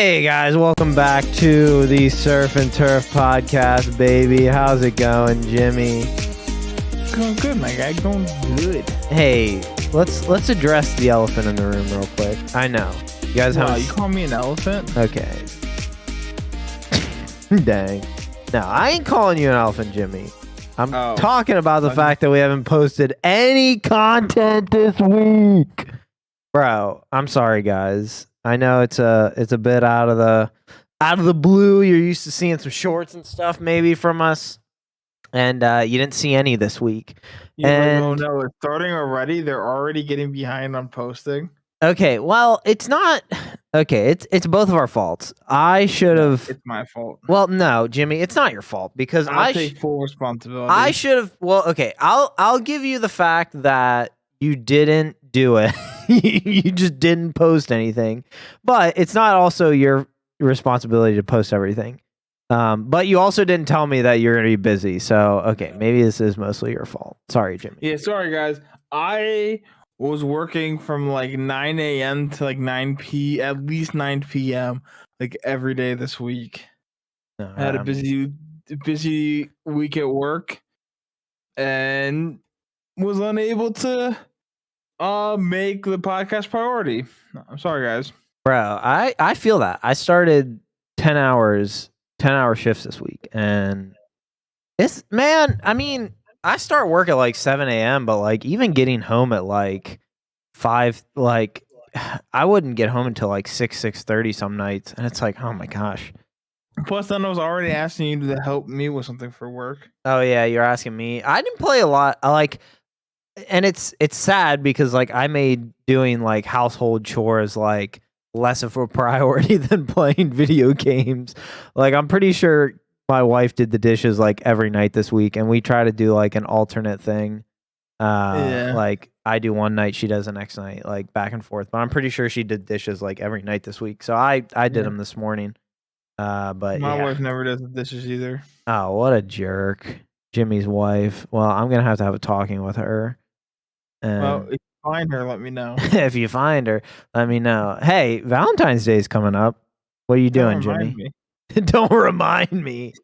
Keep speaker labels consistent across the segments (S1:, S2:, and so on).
S1: Hey guys, welcome back to the Surf and Turf podcast, baby. How's it going, Jimmy?
S2: Going good, my guy. Going good.
S1: Hey, let's address the elephant in the room real quick. I know you guys
S2: Wow,
S1: have.
S2: you call me an elephant?
S1: Okay. Dang. No, I ain't calling you an elephant, Jimmy. I'm talking about the fact that we haven't posted any content this week, bro. I'm sorry, guys. I know it's a bit out of the blue. You're used to seeing some shorts and stuff maybe from us, and you didn't see any this week.
S2: Oh no, it's starting already. They're already getting behind on posting.
S1: Okay, well, it's not. Okay, it's both of our faults. I should have.
S2: It's my fault.
S1: Well, no, Jimmy, it's not your fault because
S2: I take full responsibility.
S1: I should have. Well, okay, I'll give you the fact that you didn't do it. You just didn't post anything, but it's not also your responsibility to post everything. But you also didn't tell me that you're going to be busy. So, okay, maybe this is mostly your fault. Sorry, Jimmy.
S2: Yeah, sorry guys. I was working from like 9 a.m. to like at least 9 p.m. like every day this week. I had a busy week at work and was unable to make the podcast priority. I'm sorry, guys.
S1: Bro, I feel that. I started 10 shifts this week, and it's, man, I mean, I start work at like 7 a.m., but like even getting home at like 5, like I wouldn't get home until like 6:30 some nights, and it's like, oh my gosh.
S2: Plus, then I was already asking you to help me with something for work.
S1: Oh yeah, you're asking me. I didn't play a lot. And it's sad because like I made doing like household chores like less of a priority than playing video games. Like I'm pretty sure my wife did the dishes like every night this week, and we try to do like an alternate thing. Like I do one night, she does the next night, like back and forth. But I'm pretty sure she did dishes like every night this week. So I did them this morning. But
S2: my wife never does the dishes either.
S1: Oh, what a jerk. Jimmy's wife. Well, I'm gonna have to have a talking with her.
S2: Well, if you find her, let me know.
S1: If you find her, let me know. Hey, Valentine's Day is coming up. What are you doing, Jimmy? Don't remind me.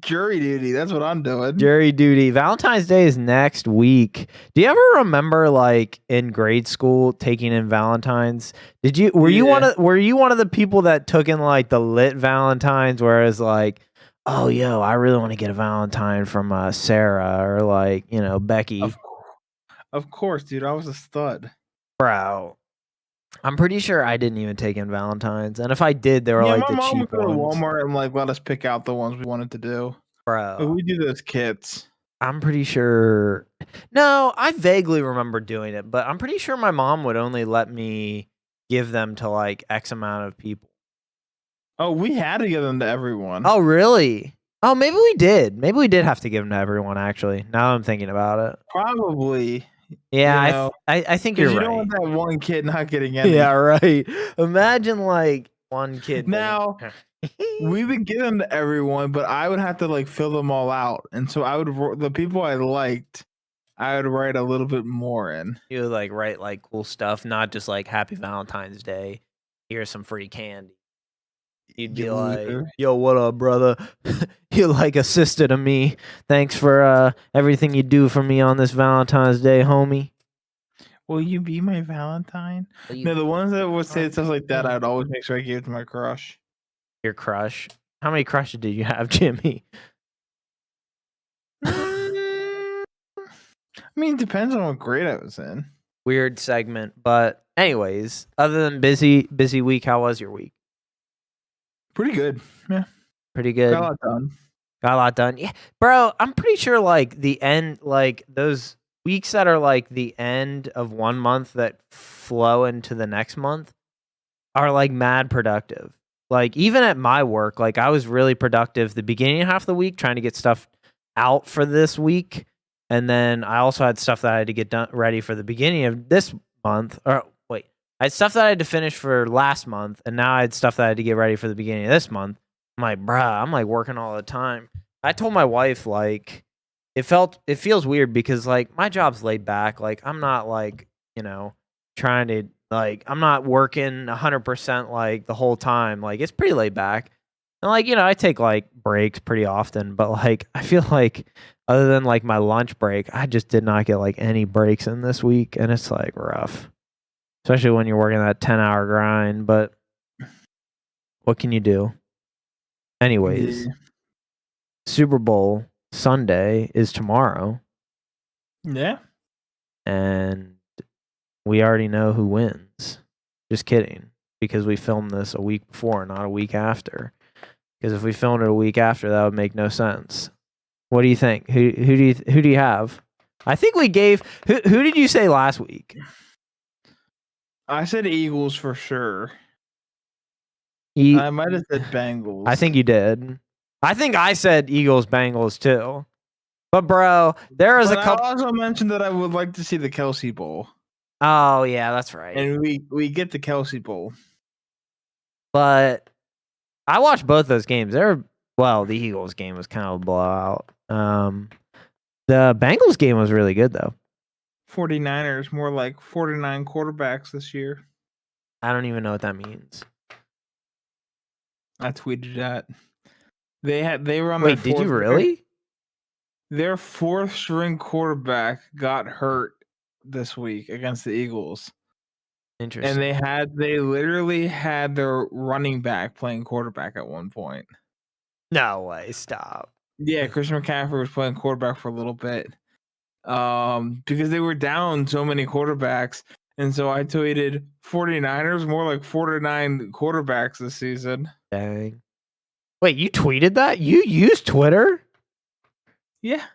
S2: Jury duty. That's what I'm doing.
S1: Jury duty. Valentine's Day is next week. Do you ever remember, like in grade school, taking in Valentines? Were you one of the people that took in like the lit Valentines, whereas like, oh, yo, I really want to get a Valentine from Sarah or like, Becky.
S2: Of course, dude. I was a stud.
S1: Bro, I'm pretty sure I didn't even take in Valentines. And if I did, they were like the cheap ones.
S2: My mom would go to Walmart and like let us pick out the ones we wanted to do.
S1: Bro.
S2: Like, we do those kits.
S1: I'm pretty sure. No, I vaguely remember doing it, but I'm pretty sure my mom would only let me give them to like X amount of people.
S2: Oh, we had to give them to everyone.
S1: Oh, really? Oh, maybe we did. Maybe we did have to give them to everyone, actually. Now I'm thinking about it.
S2: Probably.
S1: Yeah, I think you're right.
S2: You don't want that one kid not getting any.
S1: Yeah, right. Imagine like one kid.
S2: Now, we would give them to everyone, but I would have to like fill them all out. And so the people I liked, I would write a little bit more in.
S1: You would like write like cool stuff, not just like Happy Valentine's Day. Here's some free candy. You'd be like, yo, what up, brother? You're like a sister to me. Thanks for everything you do for me on this Valentine's Day, homie.
S2: Will you be my Valentine? No, the ones that would say stuff like that, I'd always make sure I gave it to my crush.
S1: Your crush? How many crushes did you have, Jimmy?
S2: I mean, it depends on what grade I was in.
S1: Weird segment. But anyways, other than busy week, how was your week?
S2: Pretty good. Yeah.
S1: Pretty good.
S2: Got a
S1: lot done. Yeah. Bro, I'm pretty sure like the end, like those weeks that are like the end of one month that flow into the next month are like mad productive. Like even at my work, like I was really productive the beginning half of the week trying to get stuff out for this week. And then I also had stuff that I had to get done ready for the beginning of this month. Or wait, I had stuff that I had to finish for last month, and now I had stuff that I had to get ready for the beginning of this month. I'm like, bruh, I'm like working all the time. I told my wife, like, it feels weird because like my job's laid back. Like I'm not like, trying to Like, I'm not working 100% like the whole time. Like, it's pretty laid back. And like, I take like breaks pretty often, but like I feel like other than like my lunch break, I just did not get like any breaks in this week, and it's like rough. Especially when you're working that 10-hour grind, but what can you do? Anyways,
S2: Yeah.
S1: Super Bowl Sunday is tomorrow,
S2: Yeah.
S1: and we already know who wins. Just kidding, because we filmed this a week before, not a week after. Because if we filmed it a week after, that would make no sense. What do you think? Who do you have? I think we gave who did you say last week?
S2: I said Eagles for sure. I might have said Bengals.
S1: I think you did. I think I said Eagles Bengals too. But bro, there is a couple.
S2: I also mentioned that I would like to see the Kelsey Bowl.
S1: Oh yeah, that's right.
S2: And we get the Kelsey Bowl.
S1: But I watched both those games. The Eagles game was kind of a blowout. The Bengals game was really good though.
S2: 49ers, more like 49 quarterbacks this year.
S1: I don't even know what that means.
S2: I tweeted that. They were on
S1: Wait, did you really?
S2: Their fourth string quarterback got hurt this week against the Eagles.
S1: Interesting.
S2: And they literally had their running back playing quarterback at one point.
S1: No way, stop.
S2: Yeah, Christian McCaffrey was playing quarterback for a little bit. Because they were down so many quarterbacks. And so I tweeted 49ers, more like 49 quarterbacks this season.
S1: Dang. Wait, you tweeted that? You use Twitter?
S2: Yeah,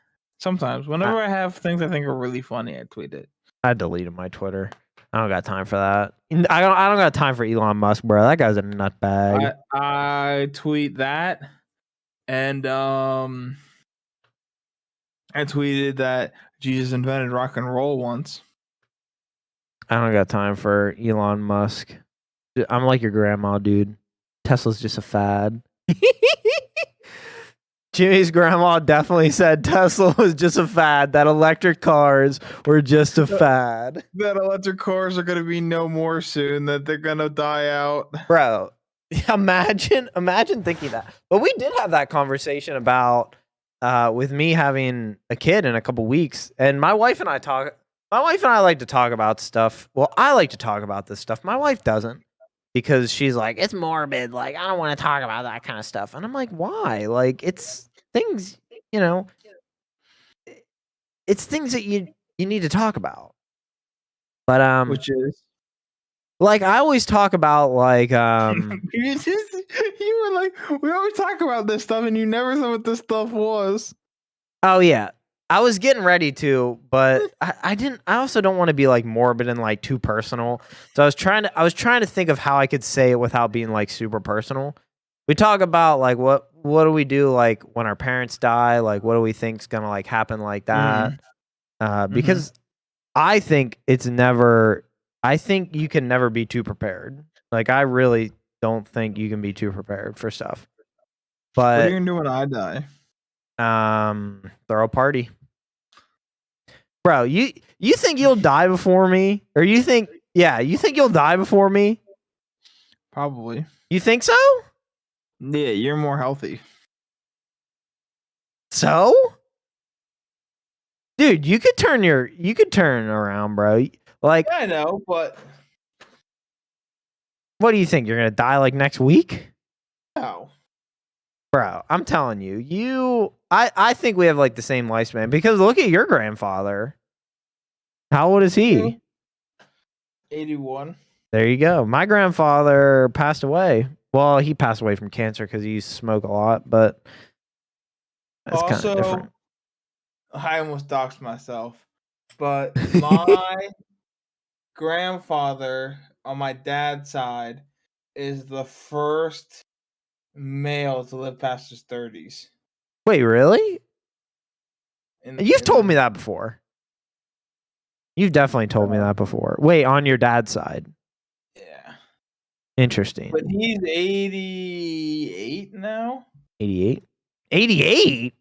S2: sometimes. Whenever I have things I think are really funny, I tweet it.
S1: I deleted my Twitter. I don't got time for that. I don't got time for Elon Musk, bro. That guy's a nutbag.
S2: I tweet that, and I tweeted that Jesus invented rock and roll once.
S1: I don't got time for Elon Musk. I'm like your grandma, dude. Tesla's just a fad. Jimmy's grandma definitely said Tesla was just a fad. That electric cars were just a fad.
S2: That electric cars are going to be no more soon. That they're going to die out.
S1: Bro, imagine thinking that. But we did have that conversation about with me having a kid in a couple weeks, and my wife and I like to talk about stuff. Well, I like to talk about this stuff. My wife doesn't, because she's like, it's morbid. Like, I don't want to talk about that kind of stuff. And I'm like, why? Like, it's things, it's things that you need to talk about. But
S2: which is
S1: like, I always talk about like
S2: you were like, we always talk about this stuff, and you never said what this stuff was.
S1: Oh yeah. I was getting ready to, but I didn't. I also don't want to be like morbid and like too personal. So I was trying to think of how I could say it without being like super personal. We talk about like what do we do like when our parents die? Like, what do we think's gonna like happen like that? Because I think it's never. I think you can never be too prepared. Like, I really don't think you can be too prepared for stuff. But
S2: what are you gonna do when I die?
S1: Throw a party. Bro, you think you'll die before me? Or you think you'll die before me?
S2: Probably.
S1: You think so?
S2: Yeah, you're more healthy.
S1: So? Dude, you could turn around, bro. Like,
S2: I know, but
S1: what do you think? You're gonna die like next week?
S2: No.
S1: Bro, I'm telling you, I think we have like the same lifespan, because look at your grandfather. How old is he?
S2: 81.
S1: There you go. My grandfather passed away. Well, he passed away from cancer because he used to smoke a lot, but that's kind of different.
S2: I almost doxed myself, but my grandfather on my dad's side is the first male to live past his 30s.
S1: Wait, really? You've told me that before. You've definitely told me that before. Wait, on your dad's side?
S2: Yeah.
S1: Interesting.
S2: But he's 88 now?
S1: 88? 88?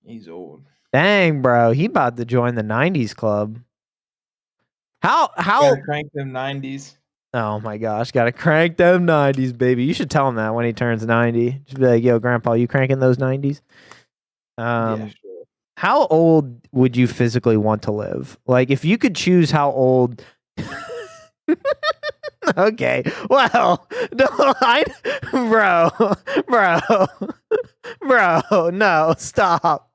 S2: He's old.
S1: Dang, bro. He about to join the 90s club. How
S2: Gotta crank them 90s.
S1: Oh my gosh, gotta crank them 90s, baby. You should tell him that when he turns 90. Just be like, yo, grandpa, you cranking those 90s?
S2: Yeah, sure.
S1: How old would you physically want to live? Like, if you could choose how old. Okay, well, no, bro, no, stop,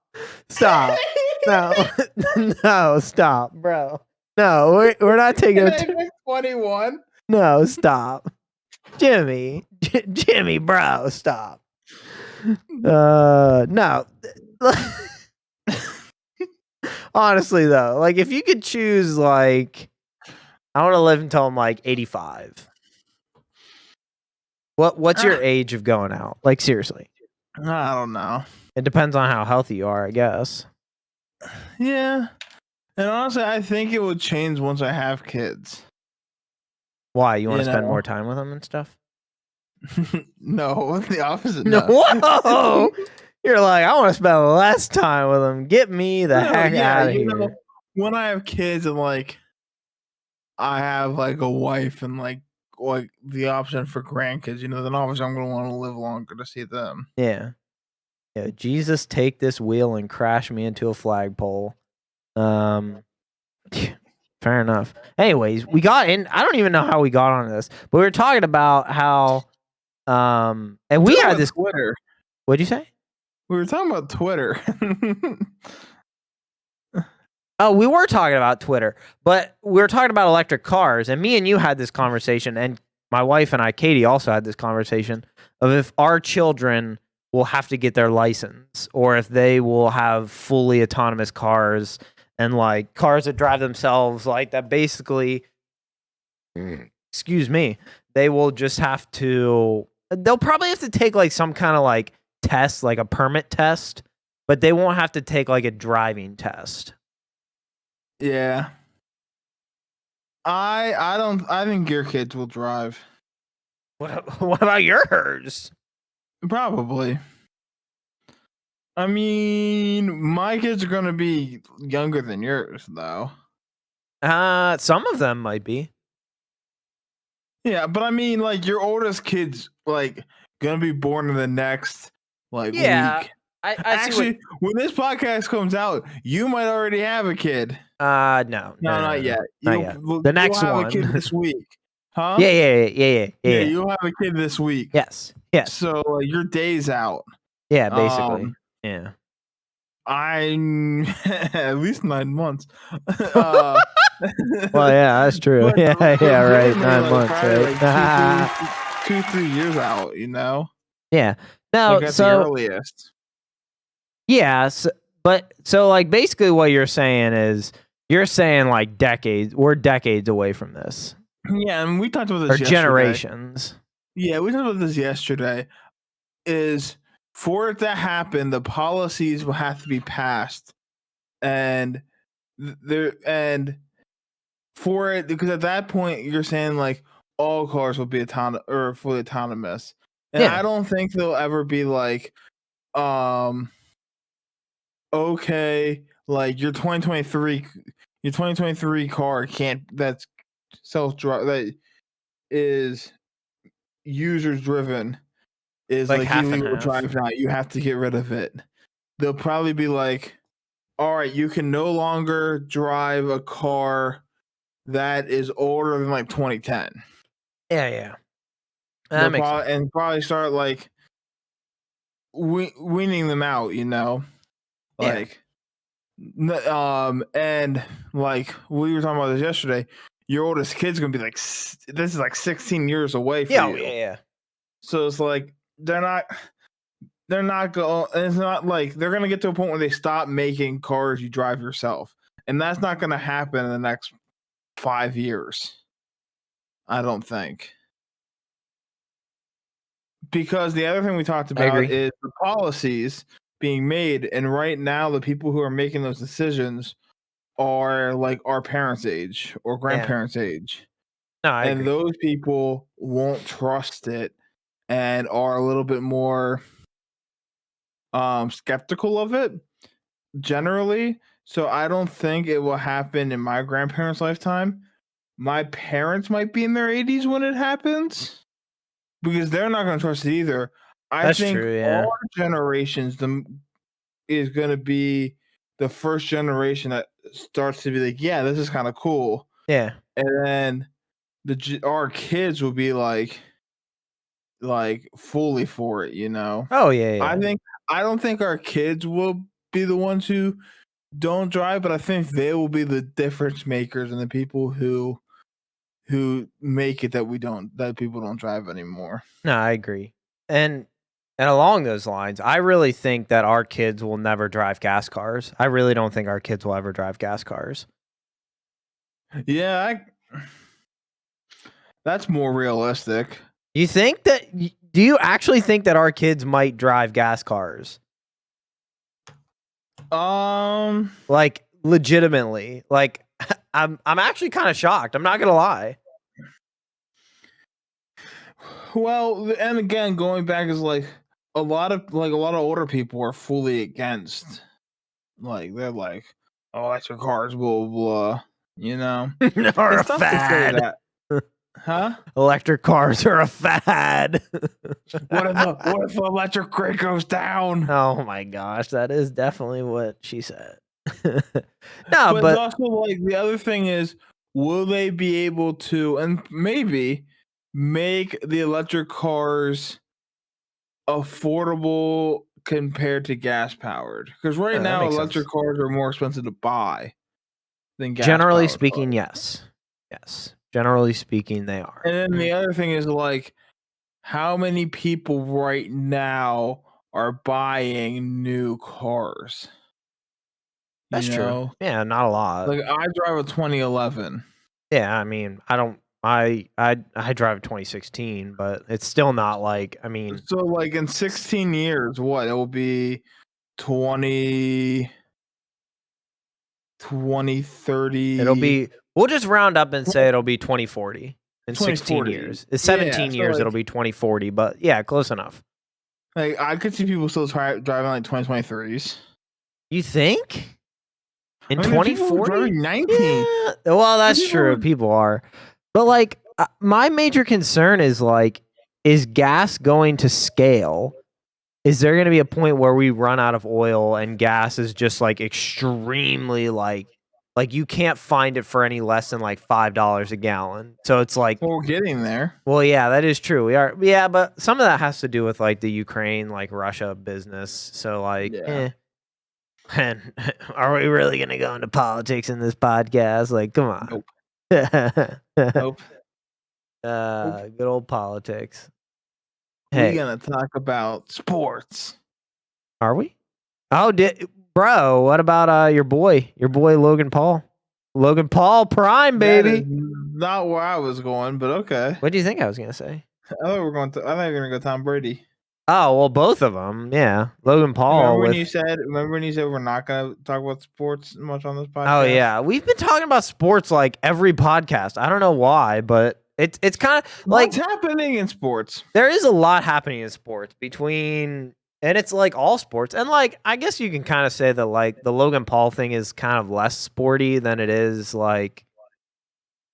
S1: no, no, stop, bro, no, we're not taking a
S2: 21.
S1: No, stop, Jimmy, bro, stop. No. Honestly, though, like if you could choose, like, I want to live until I'm like 85. What's your age of going out? Like, seriously.
S2: I don't know.
S1: It depends on how healthy you are, I guess.
S2: Yeah. And honestly, I think it would change once I have kids.
S1: Why? You want to spend more time with them and stuff?
S2: No, the opposite.
S1: No. Whoa! You're like, I want to spend less time with them. Get me the heck out of here.
S2: When I have kids and like I have like a wife and like the option for grandkids, then obviously I'm gonna want to live longer to see them.
S1: Yeah. Yeah. Jesus, take this wheel and crash me into a flagpole. Fair enough. Anyways, we got in. I don't even know how we got on this, but we were talking about how and we had this
S2: Twitter.
S1: What'd you say?
S2: We were talking about Twitter.
S1: Oh, we were talking about Twitter, but we were talking about electric cars, and me and you had this conversation, and my wife and I, Katie, also had this conversation of if our children will have to get their license or if they will have fully autonomous cars and like cars that drive themselves, like that basically, excuse me, they will just have to, they'll probably have to take like some kind of like test, like a permit test, but they won't have to take like a driving test.
S2: Yeah. I think your kids will drive.
S1: What about yours?
S2: Probably. I mean, my kids are gonna be younger than yours, though.
S1: Some of them might be.
S2: Yeah, but I mean, like your oldest kid's like gonna be born in the next week.
S1: I
S2: Actually, when this podcast comes out, you might already have a kid.
S1: No,
S2: not yet.
S1: Not yet. The next
S2: you'll have
S1: one
S2: a kid this week, huh?
S1: Yeah.
S2: You'll have a kid this week.
S1: Yes.
S2: So your day's out.
S1: Yeah, basically. Yeah.
S2: I'm at least 9 months.
S1: Well, yeah, that's true. Yeah, right. 9 months, right?
S2: Like 2-3 years out,
S1: Yeah. No,
S2: at the earliest.
S1: Yeah, so like basically what you're saying is you're saying like decades. We're decades away from this.
S2: Yeah, and we talked about this yesterday.
S1: Generations.
S2: Yeah, we talked about this yesterday. Is for it to happen, the policies will have to be passed, and for it, because at that point you're saying like all cars will be fully autonomous, and I don't think they'll ever be like, okay, like your 2023 car that's self-drive, that is user driven, is like illegal drive now. You have to get rid of it. They'll probably be like, all right, you can no longer drive a car that is older than like 2010.
S1: Yeah. That makes sense.
S2: And probably start like weaning them out, like and like we were talking about this yesterday. Your oldest kid's gonna be like, this is like 16 years away from you.
S1: Yeah.
S2: So it's like they're not going. It's not like they're gonna get to a point where they stop making cars you drive yourself, and that's not gonna happen in the next 5 years. I don't think. Because the other thing we talked about is the policies being made, and right now the people who are making those decisions are like our parents' age or grandparents' age.
S1: No, I agree.
S2: Those people won't trust it and are a little bit more skeptical of it generally. So I don't think it will happen in my grandparents' lifetime, my parents might be in their 80s when it happens because they're not going to trust it either. I
S1: That's
S2: think
S1: true, yeah.
S2: our generations is going to be the first generation that starts to be like, yeah, this is kind of cool.
S1: Yeah.
S2: And then our kids will be like fully for it, you know.
S1: Oh, yeah.
S2: I don't think our kids will be the ones who don't drive, but I think they will be the difference makers and the people who make it that people don't drive anymore.
S1: No, I agree. And along those lines, I really think that our kids will never drive gas cars. I really don't think our kids will ever drive gas cars.
S2: Yeah, that's more realistic.
S1: You think that? Do you actually think that our kids might drive gas cars? Like legitimately, like I'm actually kind of shocked. I'm not gonna lie.
S2: Well, and again, going back is like a lot of older people are fully against. Like they're like, "Oh, electric cars, blah blah blah." You know,
S1: Or a
S2: it's tough to say
S1: fad.
S2: that. Huh?
S1: Electric cars are a fad.
S2: What if the electric grid goes down?
S1: Oh my gosh, that is definitely what she said. No,
S2: but also like the other thing is, will they be able to and maybe make the electric cars affordable compared to gas powered? Because right now electric cars are more expensive to buy than gas.
S1: Generally speaking, yes. Generally speaking, they are.
S2: And then the other thing is like, how many people right now are buying new cars?
S1: That's true. Yeah, not a lot.
S2: Like I drive a 2011.
S1: Yeah, I mean, I don't. I drive a 2016, but it's still not like. I mean,
S2: so like in 16 years, what it will be 20, 30.
S1: It'll be. We'll just round up and say it'll be 2040 in 16 years. In 17 years, it'll be 2040. But yeah, close enough.
S2: Like I could see people still driving like 2023s.
S1: You think? In 2040?
S2: 19.
S1: Yeah. Well, that's true. People are. But like my major concern is like, is gas going to scale? Is there going to be a point where we run out of oil and gas is just like extremely like you can't find it for any less than like $5 a gallon? So it's like,
S2: well, we're getting there.
S1: Well, yeah, that is true. We are. Yeah, but some of that has to do with like the Ukraine, like Russia business. So like, And are we really going to go into politics in this podcast? Like, come on.
S2: Nope.
S1: Good old politics.
S2: We're going to talk about sports.
S1: Are we? Oh, bro, what about your boy Logan Paul? Logan Paul Prime, baby.
S2: Not where I was going, but okay.
S1: What do you think I was going to say?
S2: I thought we were going to go Tom Brady.
S1: Oh, well, both of them. Yeah. Logan Paul.
S2: Remember when you said we're not going to talk about sports much on this podcast?
S1: Oh, yeah. We've been talking about sports like every podcast. I don't know why, but it's kind of like
S2: what's happening in sports.
S1: There is a lot happening in sports and it's like all sports. And like, I guess you can kind of say that like the Logan Paul thing is kind of less sporty than it is like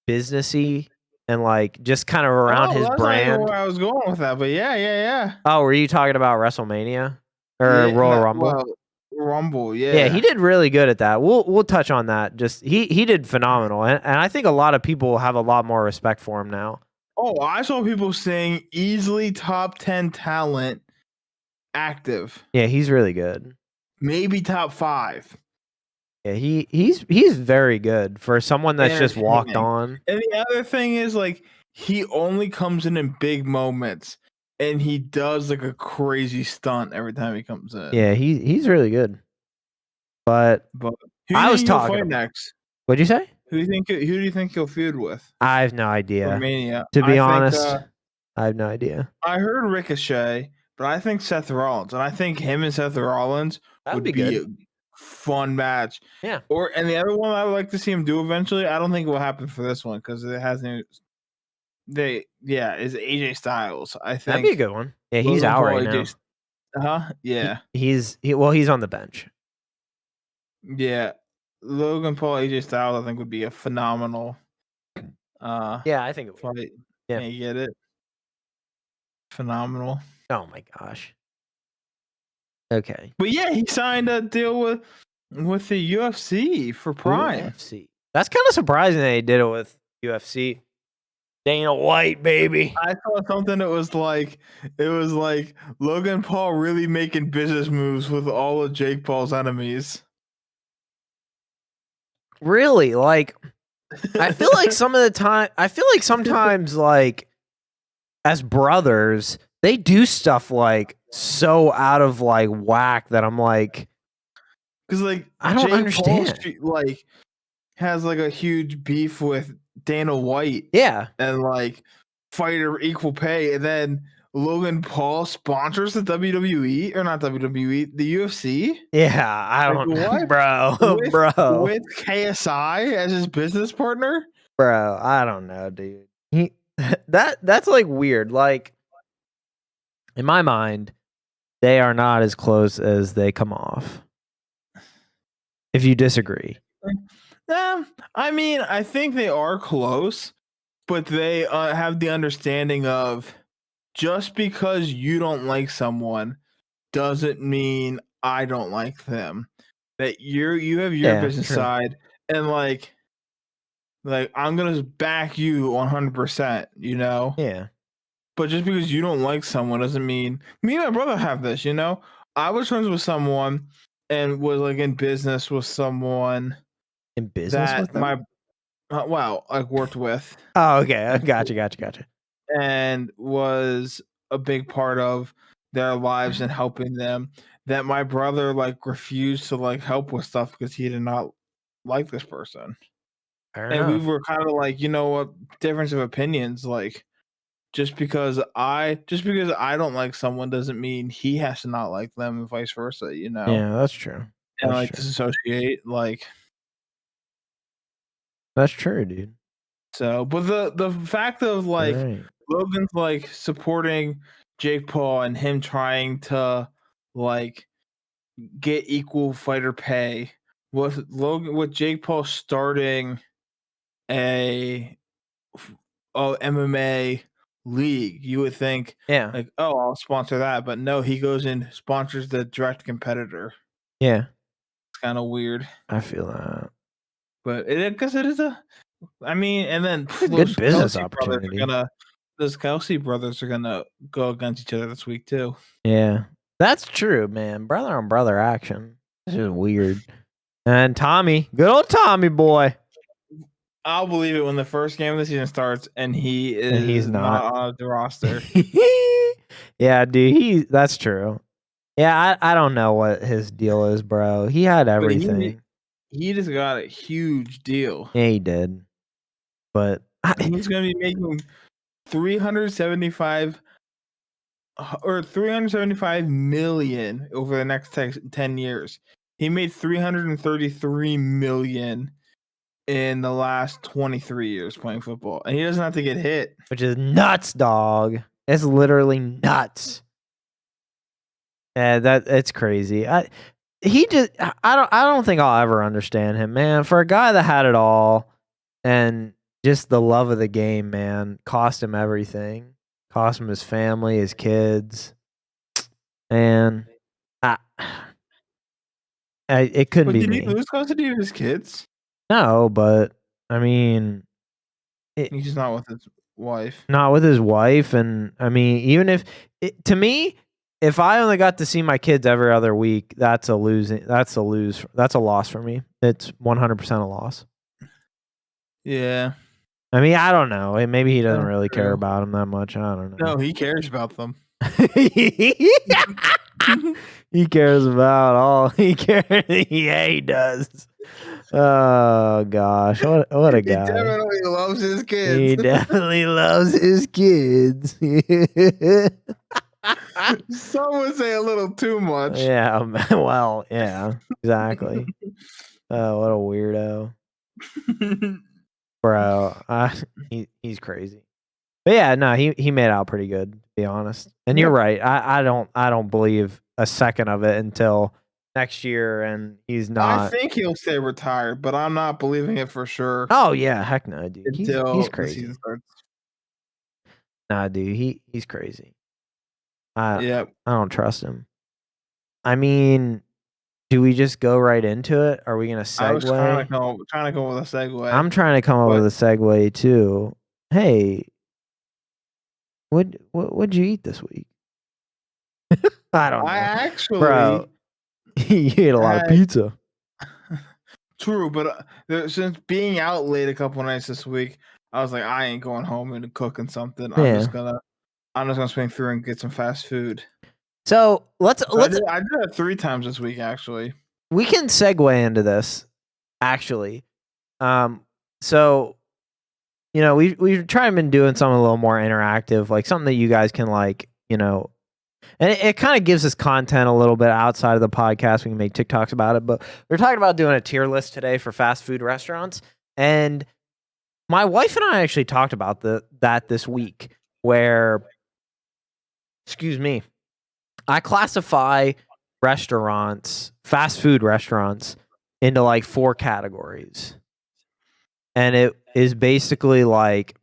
S1: businessy. And like just kind of around his brand.
S2: Not where I was going with that, but yeah.
S1: Oh, were you talking about WrestleMania or Royal Rumble?
S2: Well, Rumble, yeah.
S1: Yeah, he did really good at that. We'll touch on that. Just he did phenomenal, and I think a lot of people have a lot more respect for him now.
S2: Oh, I saw people saying easily top 10 talent active.
S1: Yeah, he's really good.
S2: Maybe top 5.
S1: Yeah, he's very good for someone that's just walked on.
S2: And the other thing is like he only comes in big moments, and he does like a crazy stunt every time he comes in.
S1: Yeah, he's really good. But I was talking
S2: next.
S1: What'd you say?
S2: Who do you think he'll feud with?
S1: I have no idea.
S2: Mania.
S1: To be honest, I have no idea.
S2: I heard Ricochet, but I think Seth Rollins, and I think him and Seth Rollins would be good. Fun match.
S1: Yeah.
S2: And the other one I would like to see him do eventually, I don't think it will happen for this one because it hasn't. Is AJ Styles. I think
S1: that'd be a good one. Yeah, he's out right now.
S2: Yeah.
S1: He's on the bench.
S2: Yeah, Logan Paul, AJ Styles, I think would be a phenomenal
S1: Yeah, I think it would.
S2: fight.
S1: Yeah.
S2: Can't get it. Phenomenal.
S1: Oh my gosh. Okay.
S2: But yeah, he signed a deal with the UFC for Prime.
S1: UFC. That's kind of surprising that he did it with UFC. Dana White, baby.
S2: I saw something that was like, it was like Logan Paul really making business moves with all of Jake Paul's enemies.
S1: Really? Like, I feel like sometimes like as brothers, they do stuff like so out of like whack that I'm like,
S2: because like
S1: I don't understand.
S2: Paul, like has like a huge beef with Dana White.
S1: Yeah,
S2: and like fighter equal pay, and then Logan Paul sponsors the WWE or not WWE, the UFC.
S1: Yeah, I don't know, bro.
S2: With KSI as his business partner.
S1: Bro, I don't know, dude. That's like weird. Like in my mind, they are not as close as they come off. If you disagree.
S2: I mean, I think they are close, but they have the understanding of just because you don't like someone doesn't mean I don't like them. That you have your business side, and like I'm gonna back you 100%. You know.
S1: Yeah.
S2: But just because you don't like someone doesn't mean me and my brother have this. You know, I was friends with someone and was like in business with someone.
S1: In business with them?
S2: My like worked with.
S1: Oh, okay. Gotcha.
S2: And was a big part of their lives and helping them. That my brother like refused to like help with stuff because he did not like this person. And we were kind of like, you know what, difference of opinions. Like, just because I don't like someone doesn't mean he has to not like them, and vice versa. You know?
S1: Yeah, that's true.
S2: And like disassociate, like.
S1: That's true, dude.
S2: So, but the fact of like Logan's like supporting Jake Paul and him trying to like get equal fighter pay with Jake Paul starting a MMA league, you would think, like, oh, I'll sponsor that, but no, he goes and sponsors the direct competitor.
S1: Yeah,
S2: it's kind of weird.
S1: I feel that,
S2: but because it is I mean, and then
S1: good business opportunity.
S2: Those Kelce brothers are gonna go against each other this week too.
S1: Yeah, that's true, man. Brother on brother action. This is weird. And Tommy, good old Tommy boy.
S2: I'll believe it when the first game of the season starts and he's not on the roster.
S1: Yeah, dude, that's true. Yeah, I don't know what his deal is, bro. He had everything.
S2: He just got a huge deal.
S1: Yeah, he did. But
S2: he's going to be making 375 million over the next 10 years. He made 333 million in the last 23 years playing football, and he doesn't have to get hit,
S1: which is nuts, dog. It's literally nuts. Yeah, it's crazy. I don't think I'll ever understand him, man. For a guy that had it all and just the love of the game, man, cost him everything. Cost him his family, his kids. Man, it couldn't be me.
S2: Did he lose custody of his kids?
S1: No, but I mean,
S2: he's just not with his wife.
S1: Not with his wife, and I mean, even if to me, if I only got to see my kids every other week, that's a loss for me. It's 100% a loss.
S2: Yeah.
S1: I mean, I don't know. Maybe he doesn't really care about them that much. I don't know.
S2: No, he cares about them.
S1: He cares about all. He cares. Yeah, he does. Oh gosh, what a guy!
S2: He definitely loves his kids.
S1: He definitely loves his kids.
S2: Some would say a little too much.
S1: Yeah, well, yeah, exactly. Oh, what a weirdo, bro! He's crazy. But yeah, no, he made out pretty good, to be honest. And you're right. I don't believe a second of it until next year, and he's
S2: I
S1: not.
S2: think he'll stay retired, but I'm not believing it for sure
S1: Oh yeah, heck no, dude. He's
S2: until the
S1: crazy.
S2: season starts.
S1: Nah, dude, he's crazy.
S2: Yep.
S1: I don't trust him. I mean, do we just go right into it? Are we gonna
S2: I was trying
S1: segue?
S2: to go with a segue.
S1: I'm trying to come up
S2: but
S1: with a segue too. Hey, what'd you eat this week? I don't know,
S2: I actually
S1: bro. You ate a lot of
S2: had
S1: pizza.
S2: true, but since being out late a couple nights this week, I was like, I ain't going home and cooking something. I'm just
S1: Yeah.
S2: gonna swing through and get some fast food.
S1: So let's
S2: I did that 3 times this week actually.
S1: we can segue into this actually. So we've tried been doing something a little more interactive, like something that you guys can like, and it kind of gives us content a little bit outside of the podcast. We can make TikToks about it, but we're talking about doing a tier list today for fast food restaurants. And my wife and I actually talked about that this week, where, excuse me, I classify fast food restaurants, into like 4 categories. And it is basically like,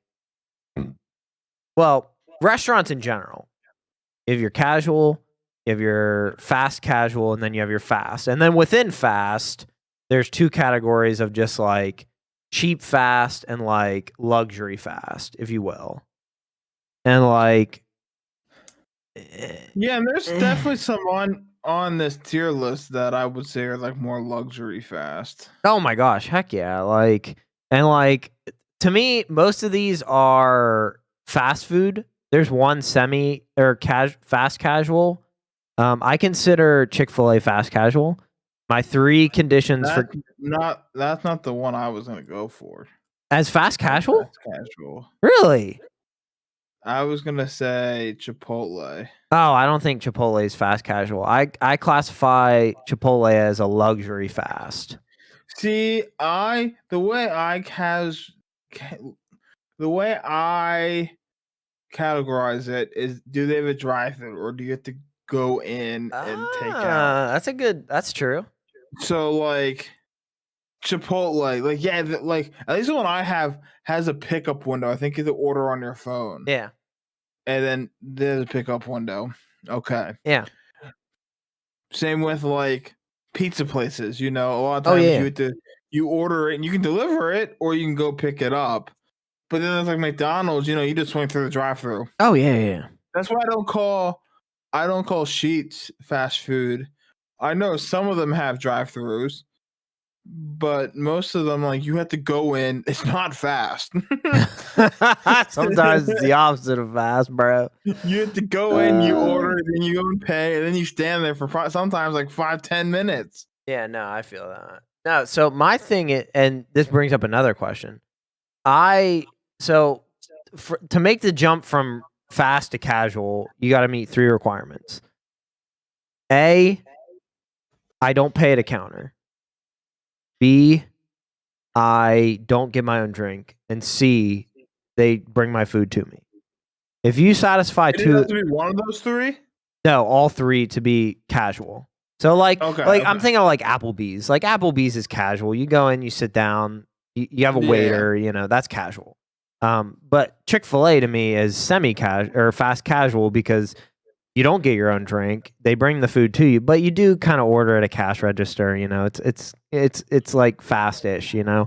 S1: well, restaurants in general. You have your casual, you have your fast casual, and then you have your fast. And then within fast, there's 2 categories of just like cheap fast and like luxury fast, if you will. And like,
S2: yeah, and there's definitely some on this tier list that I would say are like more luxury fast.
S1: Oh my gosh, heck yeah. Like to me, most of these are fast food. There's one semi or fast casual. I consider Chick-fil-A fast casual. My 3 conditions
S2: that's not the one I was gonna go for.
S1: As fast casual?
S2: Fast casual.
S1: Really?
S2: I was gonna say Chipotle.
S1: Oh, I don't think Chipotle is fast casual. I classify Chipotle as a luxury fast.
S2: See, the way I categorize it is, do they have a drive-thru or do you have to go in and take out?
S1: That's true.
S2: So like Chipotle, like yeah, like at least the one I have has a pickup window. I think you can order on your phone.
S1: Yeah.
S2: And then there's a pickup window. Okay.
S1: Yeah.
S2: Same with like pizza places, a lot of
S1: Oh,
S2: times
S1: yeah.
S2: you order it and you can deliver it or you can go pick it up. But then there's like McDonald's, you just swing through the drive-thru.
S1: Oh, yeah.
S2: That's why I don't call Sheetz fast food. I know some of them have drive-thrus, but most of them, like, you have to go in. It's not fast.
S1: Sometimes it's the opposite of fast, bro.
S2: You have to go in, you order, then you go and pay, and then you stand there for sometimes like 5-10 minutes.
S1: Yeah, no, I feel that. No, so my thing and this brings up another question. To make the jump from fast to casual, you got to meet 3 requirements. A, I don't pay at a counter. B, I don't get my own drink. And C, they bring my food to me. If you satisfy 2,
S2: it has to be one of those 3?
S1: No, all 3 to be casual. So like,
S2: okay.
S1: I'm thinking of like Applebee's. Like Applebee's is casual. You go in, you sit down, you have a waiter. That's casual. But Chick-fil-A to me is semi-casual or fast casual because you don't get your own drink. They bring the food to you, but you do kind of order at a cash register. It's like fast-ish.
S2: Yeah.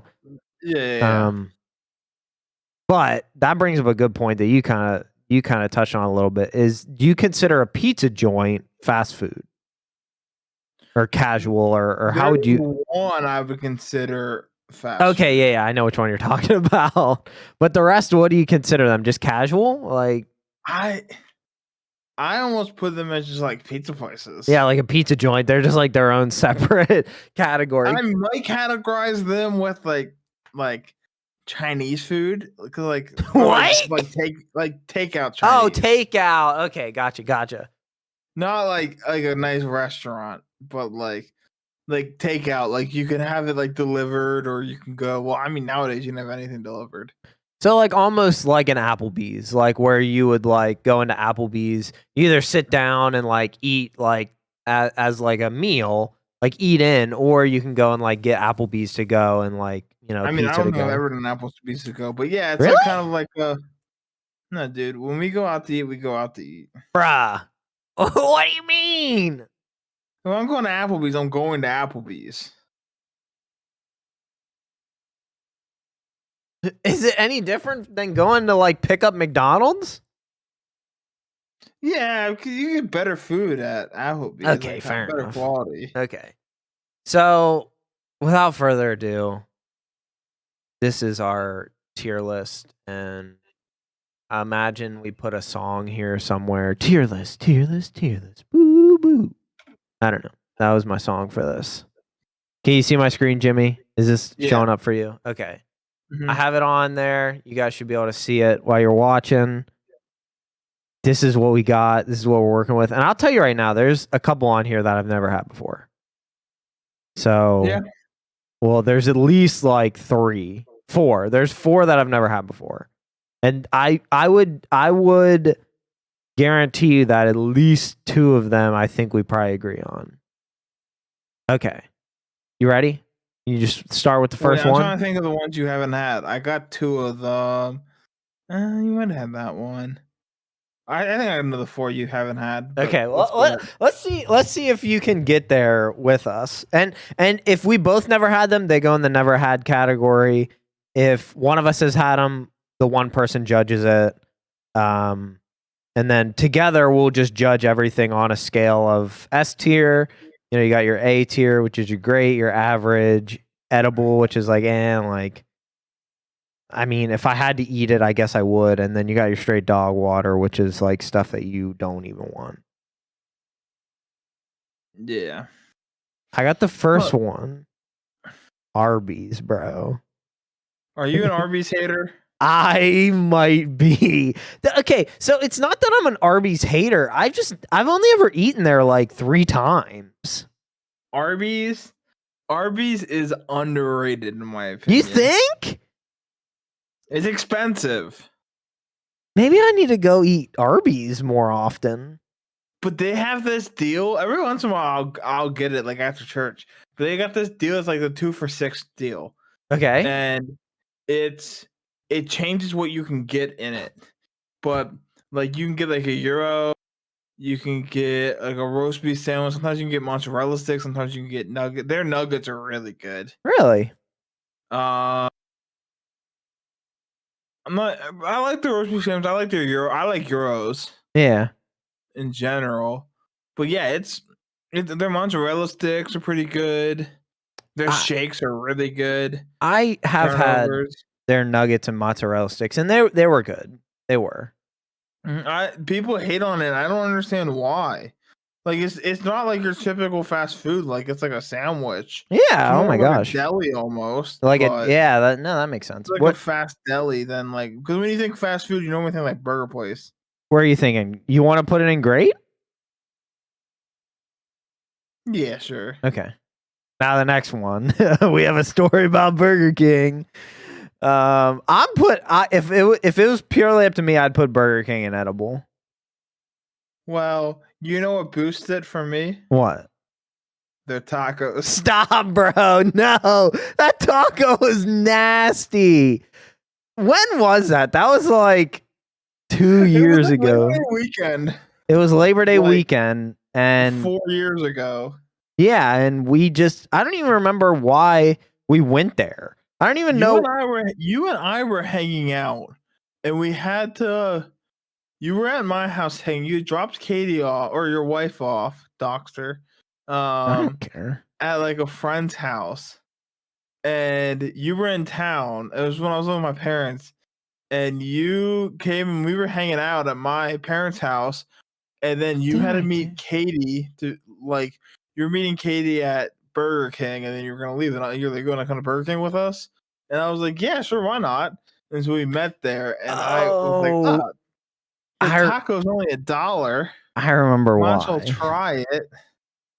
S1: But that brings up a good point that you kind of touched on a little bit. Is, do you consider a pizza joint fast food or casual, or how would you?
S2: One I would consider fast.
S1: Okay, yeah, I know which one you're talking about. But the rest, what do you consider them? Just casual? Like,
S2: I almost put them as just like pizza places.
S1: Yeah, like a pizza joint. They're just like their own separate category.
S2: I might categorize them with like Chinese food, like
S1: what?
S2: Like takeout Chinese.
S1: Oh, takeout. Okay, gotcha.
S2: Not like a nice restaurant, but like takeout. Like you can have it like delivered, or you can go. Well, I mean, nowadays you can have anything delivered.
S1: So like almost like an Applebee's, like where you would like go into Applebee's, you either sit down and like eat like as like a meal, like eat in, or you can go and like get Applebee's to go and like
S2: I mean, I
S1: pizza to
S2: don't know
S1: go.
S2: ever done Applebee's to go, but yeah, it's
S1: Really?
S2: like kind of like no, dude. When we go out to eat, we go out to eat.
S1: Bruh. What do you mean?
S2: If I'm going to Applebee's, I'm going to Applebee's.
S1: Is it any different than going to like pick up McDonald's?
S2: Yeah, because you get better food at Applebee's.
S1: Okay,
S2: like,
S1: fair
S2: better
S1: enough.
S2: quality.
S1: Okay. So, without further ado, this is our tier list, and I imagine we put a song here somewhere. Tier list, tier list, tier list. Boo boo. I don't know. That was my song for this. Can you see my screen, Jimmy? Is this showing up for you? Okay. I have it on there. You guys should be able to see it while you're watching. This is what we got. This is what we're working with. And I'll tell you right now, there's a couple on here that I've never had before. So,
S2: yeah.
S1: Well, there's at least like 4. There's 4 that I've never had before. And I would guarantee you that at least 2 of them I think we probably agree on. Okay. You ready? You just start with the first one?
S2: I'm trying to think of the ones you haven't had. I got 2 of them. You might have had that one. I think I have another 4 you haven't had.
S1: Okay, well, let's see if you can get there with us. And if we both never had them, they go in the never had category. If one of us has had them, the one person judges it. And then together we'll just judge everything on a scale of S tier. You got your A tier, which is your great, your average, edible, which is like, I mean, if I had to eat it, I guess I would. And then you got your straight dog water, which is like stuff that you don't even want.
S2: Yeah.
S1: I got the first one. Arby's, bro.
S2: Are you an Arby's hater?
S1: I might be. Okay, so it's not that I'm an Arby's hater. I've only ever eaten there like 3 times.
S2: Arby's is underrated in my opinion.
S1: You think?
S2: It's expensive.
S1: Maybe I need to go eat Arby's more often.
S2: But they have this deal. Every once in a while, I'll get it like after church. But they got this deal. It's like the 2 for $6 deal.
S1: Okay.
S2: And it changes what you can get in it. But like you can get like a euro. You can get like a roast beef sandwich. Sometimes you can get mozzarella sticks. Sometimes you can get nuggets. Their nuggets are really good.
S1: Really?
S2: I like the roast beef sandwich. I like their euro. I like euros.
S1: Yeah.
S2: In general, but yeah, their mozzarella sticks are pretty good. Their shakes are really good.
S1: I have had their nuggets and mozzarella sticks, and they were good. They were.
S2: People hate on it. I don't understand why. Like it's not like your typical fast food. Like it's like a sandwich.
S1: Yeah. Oh my gosh.
S2: A deli almost.
S1: Like that makes sense.
S2: It's like a fast deli. Then like because when you think fast food, you normally think like burger place.
S1: Where are you thinking? You want to put it in great?
S2: Yeah, sure.
S1: Okay. Now the next one. We have a story about Burger King. If it was purely up to me, I'd put Burger King in edible.
S2: Well, you know what boosts it for me?
S1: What?
S2: Their tacos.
S1: Stop, bro. No. That taco was nasty. When was that? That was like 2 years ago.
S2: Labor Day weekend.
S1: It was Labor Day weekend, and
S2: 4 years ago.
S1: Yeah, and I don't even remember why we went there. I don't even know.
S2: You and I were hanging out, and we had to. You were at my house hanging. You dropped Katie off, or your wife off, Doxter.
S1: I don't care.
S2: At like a friend's house, and you were in town. It was when I was with my parents. And you came and we were hanging out at my parents' house, and then you had to meet Katie to like you're meeting Katie at Burger King, and then you're gonna leave. And you're like going to come to Burger King with us, and I was like, yeah, sure, why not? And so we met there, and I was like, the taco's only $1.
S1: I remember why.
S2: Might as well try it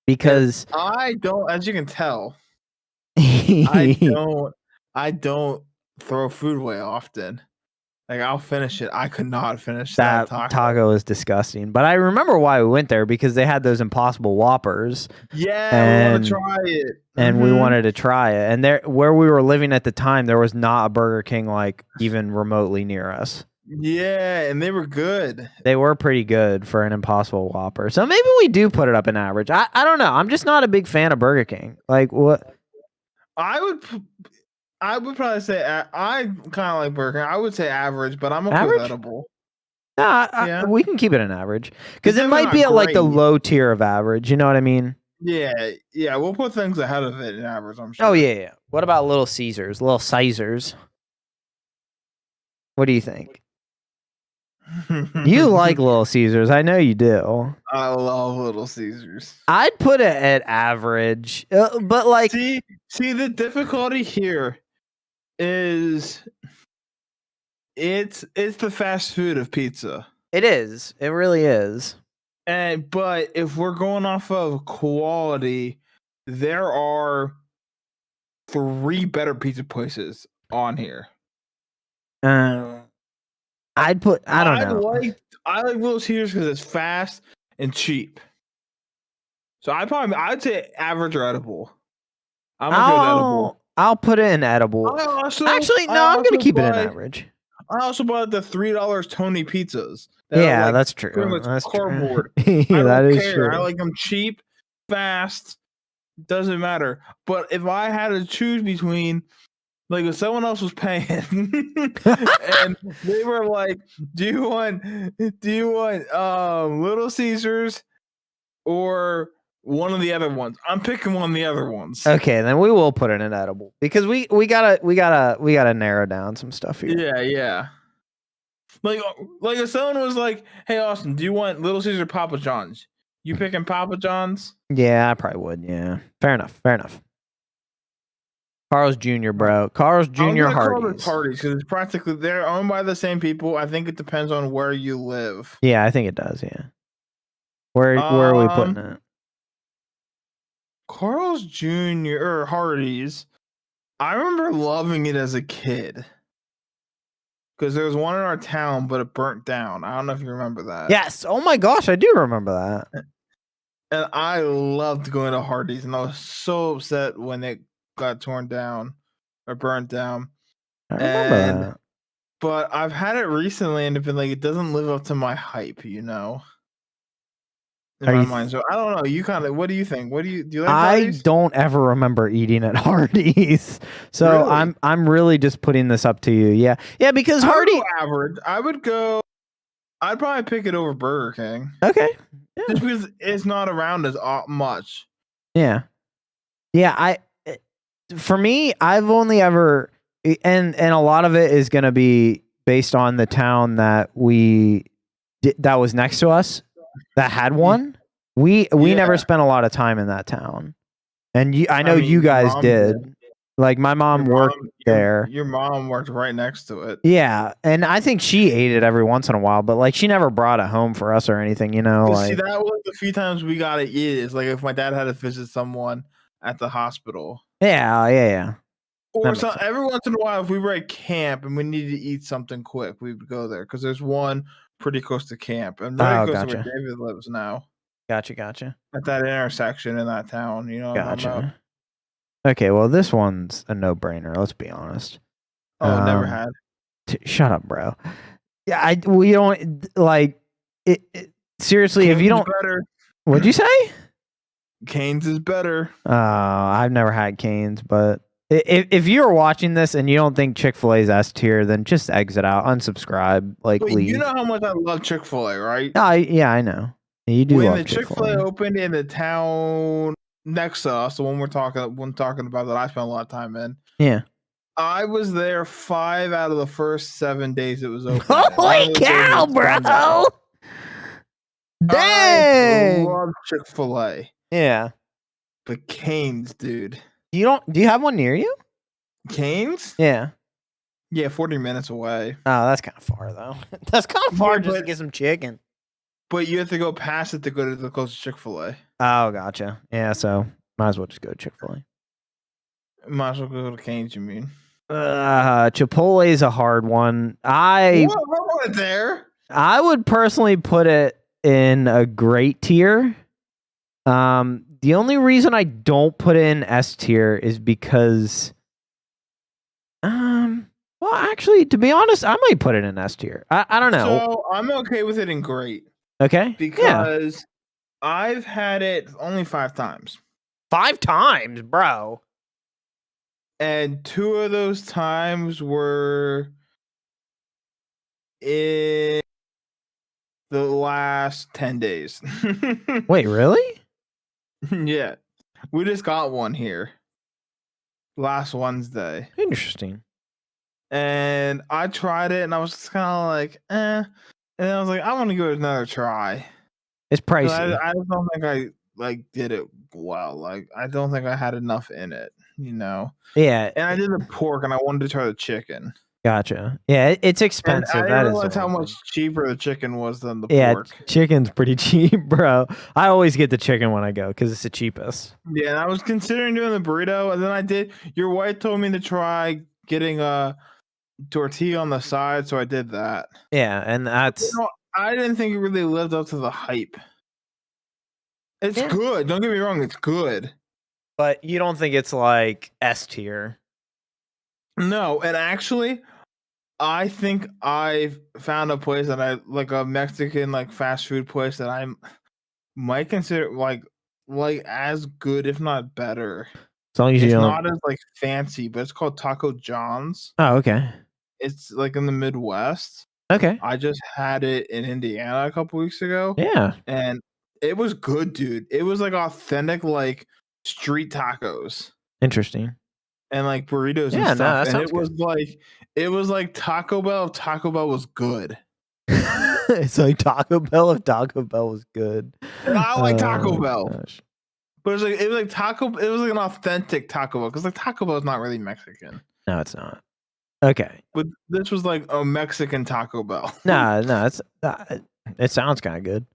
S1: because
S2: I don't, as you can tell, I don't throw food away often. Like, I'll finish it. I could not finish that
S1: taco is disgusting. But I remember why we went there, because they had those Impossible Whoppers.
S2: Yeah, we want to try it.
S1: And we wanted to try it. And there, where we were living at the time, there was not a Burger King like even remotely near us.
S2: Yeah, and they were good.
S1: They were pretty good for an Impossible Whopper. So maybe we do put it up in average. I don't know. I'm just not a big fan of Burger King. Like, what?
S2: I would probably say I kind of like Burger King. I would say average, but I'm okay with edible.
S1: Nah, we can keep it an average, because it might be at like the low tier of average. You know what I mean?
S2: Yeah. We'll put things ahead of it in average, I'm sure.
S1: Oh yeah. What about Little Caesars? Little Caesars. What do you think? You like Little Caesars. I know you do.
S2: I love Little Caesars.
S1: I'd put it at average, but like,
S2: see, the difficulty here is it's the fast food of pizza.
S1: It is. It really is.
S2: But if we're going off of quality, there are 3 better pizza places on here.
S1: I'd put. I don't know.
S2: I like Little Caesars because it's fast and cheap. So I'd say average or edible. I'm okay with edible.
S1: I'll put it in edible. Actually, no, I'm gonna keep it in average.
S2: I also bought the $3 Tony pizzas.
S1: Yeah, that's true. That's
S2: cardboard.
S1: True. That is true.
S2: I like them cheap, fast. Doesn't matter. But if I had to choose between, like, if someone else was paying and they were like, do you want Little Caesars or one of the other ones? I'm picking one of the other ones.
S1: Okay, then we will put it in edible, because we gotta narrow down some stuff here.
S2: Yeah. Like if someone was like, hey Austin, do you want Little Caesar or Papa John's? You picking Papa John's?
S1: Yeah, I probably would. Yeah, fair enough. Carl's Jr., bro. Carl's Jr. Hardee's.
S2: Hardee's, because it's practically, they're owned by the same people. I think it depends on where you live.
S1: Yeah, I think it does. Yeah. Where are we putting it?
S2: Carl's Jr. or Hardee's. I remember loving it as a kid. Because there was one in our town, but it burnt down. I don't know if you remember that.
S1: Yes. Oh my gosh, I do remember that.
S2: And I loved going to Hardee's, and I was so upset when it got torn down or burnt down.
S1: I remember that.
S2: But I've had it recently, and it's been like, it doesn't live up to my hype, in my mind. So I don't know. You kind of, what do you think? Do you like Hardee's?
S1: I don't ever remember eating at Hardee's. So really? I'm really just putting this up to you. Yeah, because Hardee's
S2: average. I'd probably pick it over Burger King.
S1: Okay. Yeah.
S2: Just because it's not around as much.
S1: Yeah. For me, I've only ever, and a lot of it is going to be based on the town that that was next to us that had one. We never spent a lot of time in that town, and I know you guys did. Like, my mom worked there.
S2: Your mom worked right next to it.
S1: Yeah, and I think she ate it every once in a while, but like, she never brought it home for us or anything. Like,
S2: see, that was the few times we got to eat. It's like if my dad had to visit someone at the hospital.
S1: Yeah.
S2: Or every once in a while, if we were at camp and we needed to eat something quick, we would go there, because there's one pretty close to camp, and very close to where David lives now.
S1: Gotcha.
S2: At that intersection in that town,
S1: Gotcha. Okay, well, this one's a no-brainer. Let's be honest.
S2: Oh, never had.
S1: Shut up, bro. Yeah, we don't like it. Seriously,
S2: Cane's
S1: if you don't,
S2: better.
S1: What'd you say?
S2: Cane's is better.
S1: I've never had Cane's, but if you're watching this and you don't think Chick-fil-A is S tier, then just exit out, unsubscribe, leave.
S2: You know how much I love Chick-fil-A, right?
S1: Yeah, I know. You do.
S2: When the Chick-fil-A opened in the town next to us, the one we're talking about that I spent a lot of time in.
S1: Yeah.
S2: I was there 5 out of the first 7 days it was open.
S1: Holy cow, bro! Dang!
S2: I love Chick-fil-A.
S1: Yeah.
S2: But Cane's, dude.
S1: Do you have one near you?
S2: Cane's?
S1: Yeah.
S2: Yeah, 40 minutes away.
S1: Oh, that's kind of far, though. That's kind of far just to get some chicken.
S2: But you have to go past it to go to the closest Chick-fil-A.
S1: Oh, gotcha. Yeah, so might as well just go to Chick-fil-A.
S2: Might as well go to Cane's, you mean?
S1: Chipotle is a hard one. I
S2: What there?
S1: would personally put it in a great tier. The only reason I don't put it in S tier is because, well, actually, to be honest, I might put it in S tier. I don't know.
S2: So I'm okay with it in great.
S1: Okay.
S2: Because I've had it only 5 times.
S1: 5 times, bro.
S2: And 2 of those times were in the last 10 days.
S1: Wait, really?
S2: Yeah. We just got one here last Wednesday.
S1: Interesting.
S2: And I tried it and I was just kind of like, eh. And I was like, I want to give it another try.
S1: It's pricey.
S2: I don't think I like did it well. Like I don't think I had enough in it, you know.
S1: Yeah.
S2: And I did the pork and I wanted to try the chicken.
S1: Gotcha. Yeah, it's expensive.
S2: And I
S1: that
S2: didn't
S1: is
S2: realize how much cheaper the chicken was than the
S1: yeah,
S2: pork.
S1: Chicken's pretty cheap, bro. I always get the chicken when I go because it's the cheapest.
S2: Yeah, and I was considering doing the burrito, and then I did. Your wife told me to try getting a tortilla on the side, so I did that.
S1: Yeah, and that's.
S2: I didn't think it really lived up to the hype. It's good. Don't get me wrong. It's good.
S1: But you don't think it's like S tier?
S2: No, and actually, I think I've found a place that I like, a Mexican like fast food place that I might consider like as good, if not better.
S1: As long as
S2: it's
S1: you
S2: not as like fancy, but it's called Taco John's.
S1: Oh, okay.
S2: It's like in the Midwest.
S1: Okay.
S2: I just had it in Indiana a couple weeks ago.
S1: Yeah.
S2: And it was good, dude. It was like authentic, like street tacos.
S1: Interesting.
S2: And like burritos and stuff. And it was like Taco Bell. Taco Bell was good.
S1: It's like Taco Bell if Taco Bell was good.
S2: And I like Taco Bell. Gosh. But it was like an authentic Taco Bell, because like Taco Bell is not really Mexican.
S1: No, it's not. Okay.
S2: But this was like a Mexican Taco Bell.
S1: No, it sounds kind of good.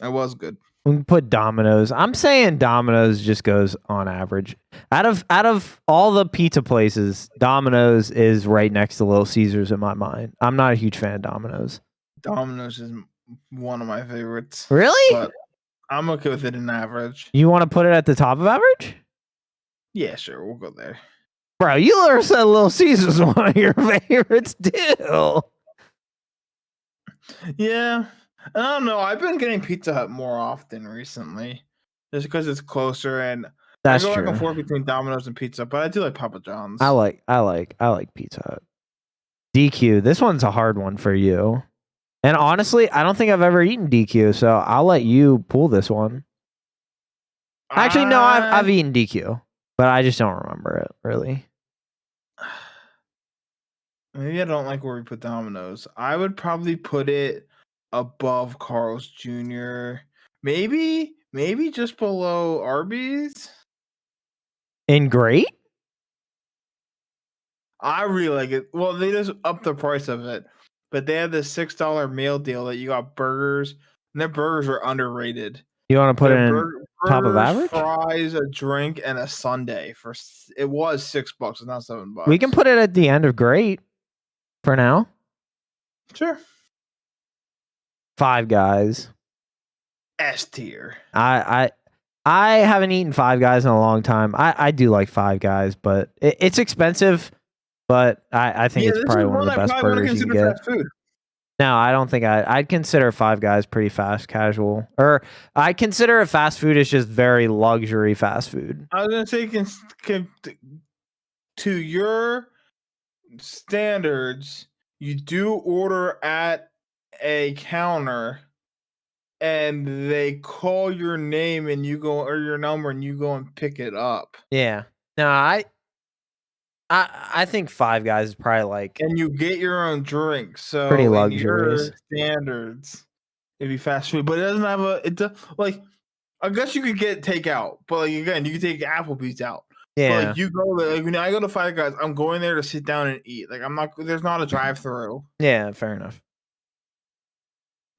S2: It was good.
S1: We can put Domino's. I'm saying Domino's just goes on average. Out of all the pizza places, Domino's is right next to Little Caesars in my mind. I'm not a huge fan of Domino's.
S2: Domino's is one of my favorites.
S1: Really?
S2: But I'm okay with it in average.
S1: You want to put it at the top of average?
S2: Yeah, sure. We'll go there.
S1: Bro, you ever said Little Caesars was one of your favorites too.
S2: Yeah. I don't know. I've been getting Pizza Hut more often recently, just because it's closer, and
S1: that's
S2: I go
S1: true.
S2: back and forth between Domino's and Pizza, but I do like Papa John's.
S1: I like Pizza Hut. DQ, this one's a hard one for you. And honestly, I don't think I've ever eaten DQ, so I'll let you pull this one. Actually, no, I've eaten DQ, but I just don't remember it really.
S2: Maybe I don't like where we put Domino's. I would probably put it above Carl's Jr. Maybe just below Arby's.
S1: In great?
S2: I really like it. Well, they just upped the price of it, but they had this $6 meal deal that you got burgers, and their burgers were underrated.
S1: You want to put it in top of average?
S2: Fries, a drink, and a sundae it was $6. It's now $7.
S1: We can put it at the end of great for now.
S2: Sure.
S1: Five Guys.
S2: S tier.
S1: I haven't eaten Five Guys in a long time. I do like Five Guys, but it's expensive. But I think it's probably one of the best burgers you can get. No, I don't think I'd consider Five Guys pretty fast casual. Or I consider it fast food as just very luxury fast food.
S2: I was going to say, to your standards, you do order at a counter and they call your name and you go, or your number, and you go and pick it up.
S1: Yeah. No, I think Five Guys is probably like,
S2: and you get your own drink, so
S1: pretty luxurious.
S2: Standards, it'd be fast food, but it doesn't have like. I guess you could get takeout, but like again, you could take Applebee's out.
S1: Yeah,
S2: but like you go there, like when I go to Five Guys, I'm going there to sit down and eat. Like I'm not. There's not a drive-through.
S1: Yeah, fair enough.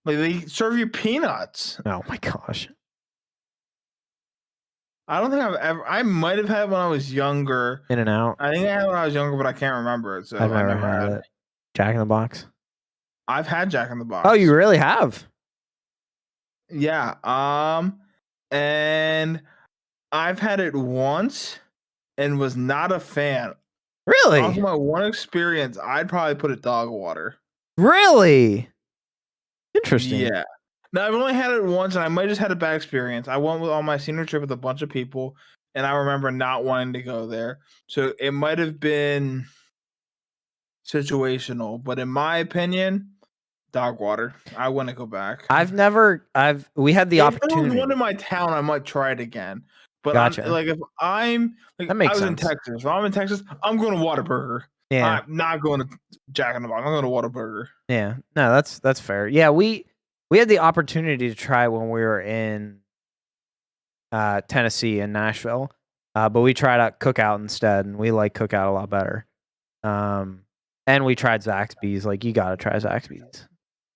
S2: Like they serve you peanuts.
S1: Oh my gosh.
S2: I don't think I've ever. I might have had when I was younger.
S1: In-N-Out.
S2: I think I had when I was younger, but I can't remember it. So
S1: I've
S2: I
S1: never
S2: never
S1: had
S2: had.
S1: it. Jack in the Box.
S2: I've had Jack in the Box.
S1: Oh, you really have?
S2: Yeah. And I've had it once and was not a fan.
S1: Really?
S2: Off my one experience, I'd probably put it dog water.
S1: Really? Interesting.
S2: Yeah. Now I've only had it once, and I might just had a bad experience. I went on my senior trip with a bunch of people, and I remember not wanting to go there. So it might have been situational, but in my opinion, dog water. I want to go back.
S1: We had the
S2: if
S1: opportunity.
S2: there was one in my town, I might try it again. But
S1: Gotcha.
S2: if I'm like,
S1: That makes
S2: I was
S1: sense.
S2: in Texas. If I'm in Texas, I'm going to Whataburger.
S1: Yeah.
S2: I'm not going to Jack in the Box. I'm going to Whataburger.
S1: Yeah. No, that's fair. Yeah, we had the opportunity to try when we were in Tennessee and Nashville. But we tried out Cookout instead, and we like Cookout a lot better. And we tried Zaxby's. Like, you gotta try Zaxby's.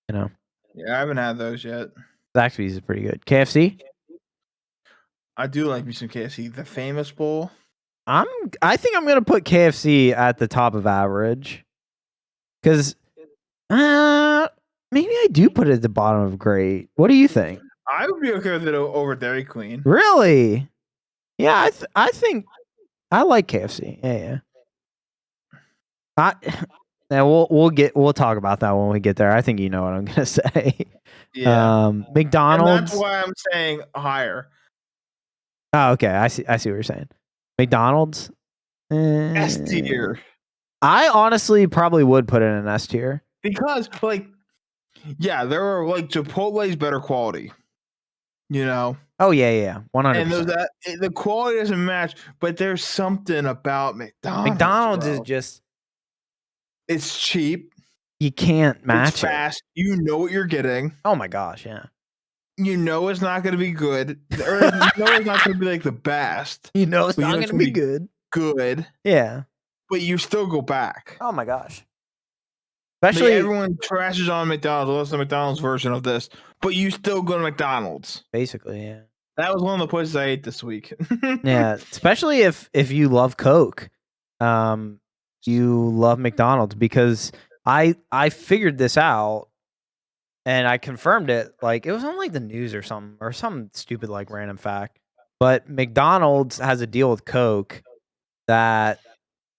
S1: You know?
S2: Yeah, I haven't had those yet.
S1: Zaxby's is pretty good. KFC?
S2: I do like me some KFC. The Famous Bowl.
S1: I think I'm gonna put KFC at the top of average. Cause maybe I do put it at the bottom of great. What do you think?
S2: I would be okay with it over Dairy Queen.
S1: Really? Yeah, I think I like KFC. Yeah. We'll talk about that when we get there. I think you know what I'm gonna say.
S2: Yeah.
S1: McDonald's.
S2: And that's why I'm saying higher.
S1: Oh, okay. I see what you're saying. McDonald's.
S2: S tier.
S1: I honestly probably would put it in an S tier.
S2: Because yeah, there are Chipotle's better quality. You know?
S1: Oh yeah. 100%.
S2: And the quality doesn't match, but there's something about McDonald's.
S1: McDonald's
S2: bro.
S1: is just,
S2: it's cheap.
S1: You can't match
S2: it's fast. It. You know what you're getting.
S1: Oh my gosh, yeah.
S2: You know it's not going to be good. Or you know it's not going to be the best.
S1: You know it's not going to be good.
S2: Good.
S1: Yeah.
S2: But you still go back.
S1: Oh my gosh. Especially
S2: everyone trashes on McDonald's. Well, that's the McDonald's version of this. But you still go to McDonald's.
S1: Basically, yeah.
S2: That was one of the places I ate this week.
S1: Yeah, especially if you love Coke. You love McDonald's, because I figured this out and I confirmed it. Like, it was on the news or something, or some stupid random fact. But McDonald's has a deal with Coke that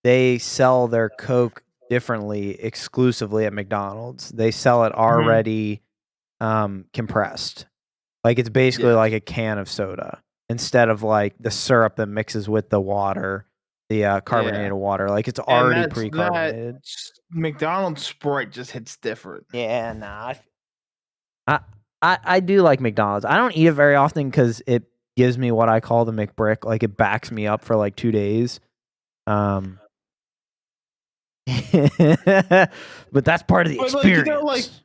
S1: they sell their Coke differently exclusively at McDonald's. They sell it already compressed. It's basically like a can of soda instead of the syrup that mixes with the water, the carbonated water. It's already pre-carbonated.
S2: McDonald's Sprite just hits different.
S1: Yeah, nah. I do like McDonald's. I don't eat it very often because it gives me what I call the McBrick. It backs me up for 2 days. But that's part of the experience.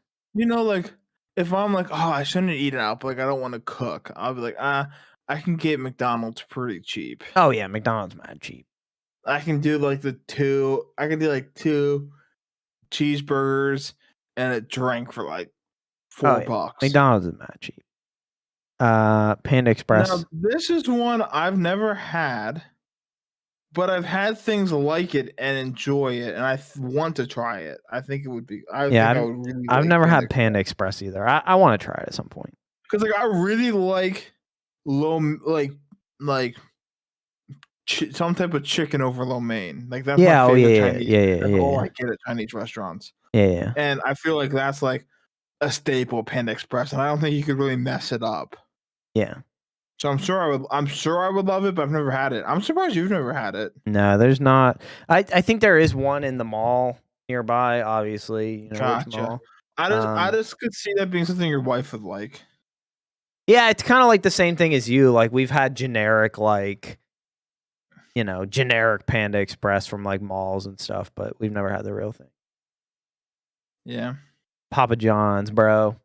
S2: If I'm oh, I shouldn't eat it out, but I don't want to cook, I'll be I can get McDonald's pretty cheap.
S1: Oh yeah, McDonald's mad cheap.
S2: I can do I can do 2 cheeseburgers and a drink for $4.
S1: McDonald's is mad cheap. Panda Express.
S2: Now, this is one I've never had, but I've had things like it and enjoy it, and I want to try it. I think it would be. I've
S1: never had Panda Express either. I want to try it at some point,
S2: because I really like some type of chicken over lo mein. That's my favorite Chinese.
S1: Yeah.
S2: All I get at Chinese restaurants.
S1: Yeah.
S2: And I feel that's a staple Panda Express, and I don't think you could really mess it up.
S1: Yeah.
S2: So I'm sure I would love it, but I've never had it. I'm surprised you've never had it.
S1: No, there's not. I think there is one in the mall nearby, obviously.
S2: Gotcha.
S1: Which mall.
S2: I just could see that being something your wife would like.
S1: Yeah, it's kind of the same thing as you. We've had generic generic Panda Express from malls and stuff, but we've never had the real thing.
S2: Yeah.
S1: Papa John's, bro.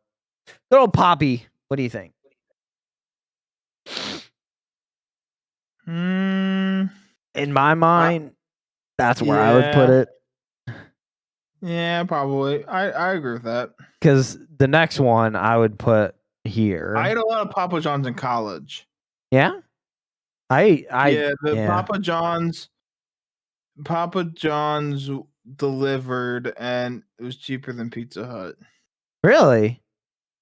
S1: Good old Poppy. What do you think? In my mind, that's where I would put it.
S2: Yeah, probably. I agree with that.
S1: Because the next one I would put here.
S2: I ate a lot of Papa John's in college.
S1: Yeah?
S2: The Papa John's delivered, and it was cheaper than Pizza Hut.
S1: Really?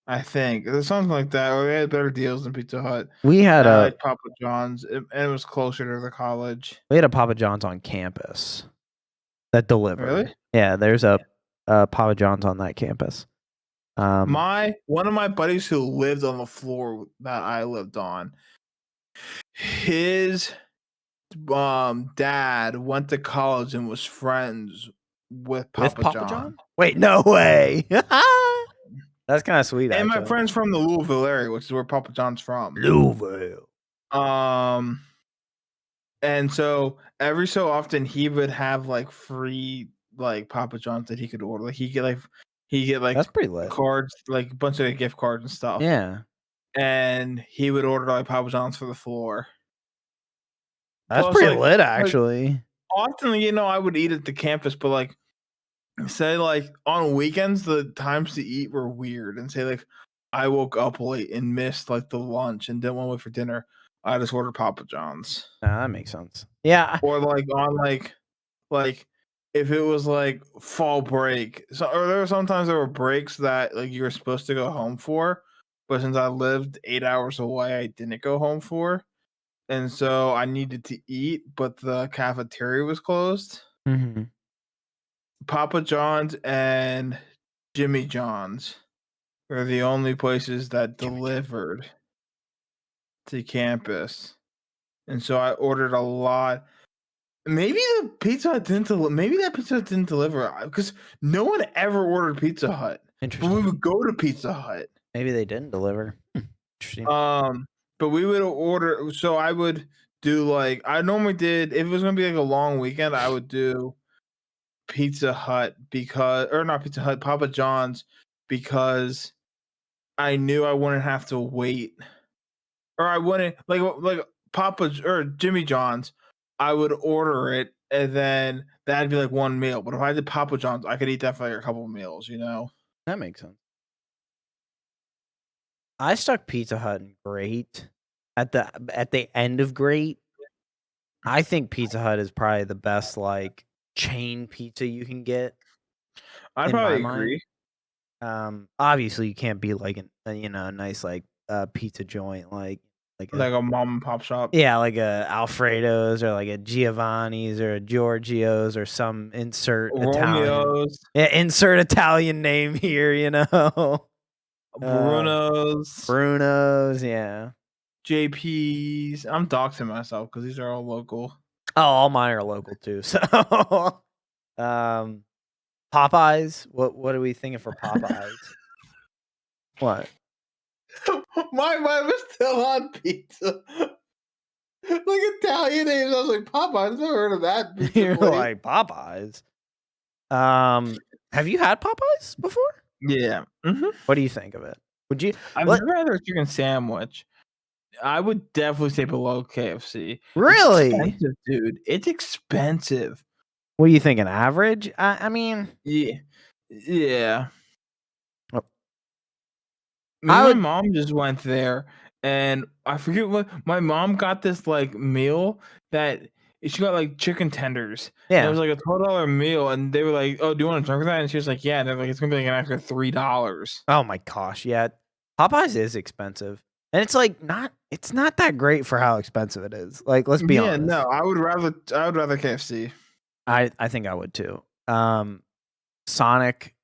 S2: I think there's something like that, or they had better deals than Pizza Hut.
S1: We had
S2: like Papa John's, and it was closer to the college.
S1: We had a Papa John's on campus that delivered.
S2: Really?
S1: Yeah, there's a Papa John's on that campus.
S2: One of my buddies who lived on the floor that I lived on, his dad went to college and was friends with Papa John.
S1: Wait, no way. That's kind of sweet.
S2: And
S1: actually.
S2: my friend's from the Louisville area, which is where Papa John's from.
S1: Louisville.
S2: And so every so often he would have like free like Papa John's that he could order. Like he get like
S1: that's pretty lit.
S2: Cards, like a bunch of gift cards and stuff.
S1: Yeah.
S2: And he would order like Papa John's for the floor.
S1: That's pretty lit, actually.
S2: Often, I would eat at the campus, but like say like on weekends the times to eat were weird, and say like I woke up late and missed like the lunch and didn't want to wait for dinner, I just ordered Papa John's.
S1: That makes sense. Yeah.
S2: Or like on like if it was like fall break, or there were breaks that like you were supposed to go home for, but since I lived 8 hours away, I didn't go home for, and so I needed to eat, but the cafeteria was closed.
S1: Mm-hmm.
S2: Papa John's and Jimmy John's were the only places that delivered to campus, and so I ordered a lot. Maybe that Pizza Hut didn't deliver, because no one ever ordered Pizza Hut.
S1: Interesting.
S2: But we would go to Pizza Hut.
S1: Maybe they didn't deliver. Interesting.
S2: But we would order. So I would do like I normally did. If it was gonna be like a long weekend, I would do Pizza Hut Papa John's, because I knew I wouldn't have to wait, or I wouldn't like Papa or Jimmy John's. I would order it, and then that'd be like one meal. But if I did Papa John's, I could eat that for like a couple of meals,
S1: That makes sense. I stuck Pizza Hut in great at the end of great. I think Pizza Hut is probably the best like chain pizza you can get.
S2: I'd probably agree.
S1: Obviously you can't be like a nice like pizza joint like
S2: a mom and pop shop.
S1: Yeah, like a Alfredo's or like a Giovanni's or a Giorgio's or some insert Italian. Yeah, insert Italian name here, Bruno's, yeah.
S2: JP's. I'm doxing myself because these are all local.
S1: Oh, all mine are local too. So, Popeyes. What are we thinking for Popeyes? What?
S2: My mind was still on pizza. Like Italian names. I was like, Popeyes. I've never heard of that.
S1: You're like, Popeyes. Have you had Popeyes before?
S2: Yeah. Mm-hmm.
S1: What do you think of it? Would you?
S2: I've never had a chicken sandwich. I would definitely say below KFC.
S1: Really?
S2: It's expensive, dude. It's expensive.
S1: What are you thinking? Average? I mean,
S2: yeah. My mom just went there, and I forget what my mom got this like meal that she got like chicken tenders.
S1: Yeah,
S2: it was like a $12 meal, and they were like, "Oh, do you want to drink with that?" And she was like, "Yeah." And they're like, "It's gonna be like an extra $3."
S1: Oh my gosh, yeah. Popeyes is expensive, and it's like it's not that great for how expensive it is. Like, let's be honest.
S2: Yeah, no, I would rather KFC.
S1: I think I would too. Sonic.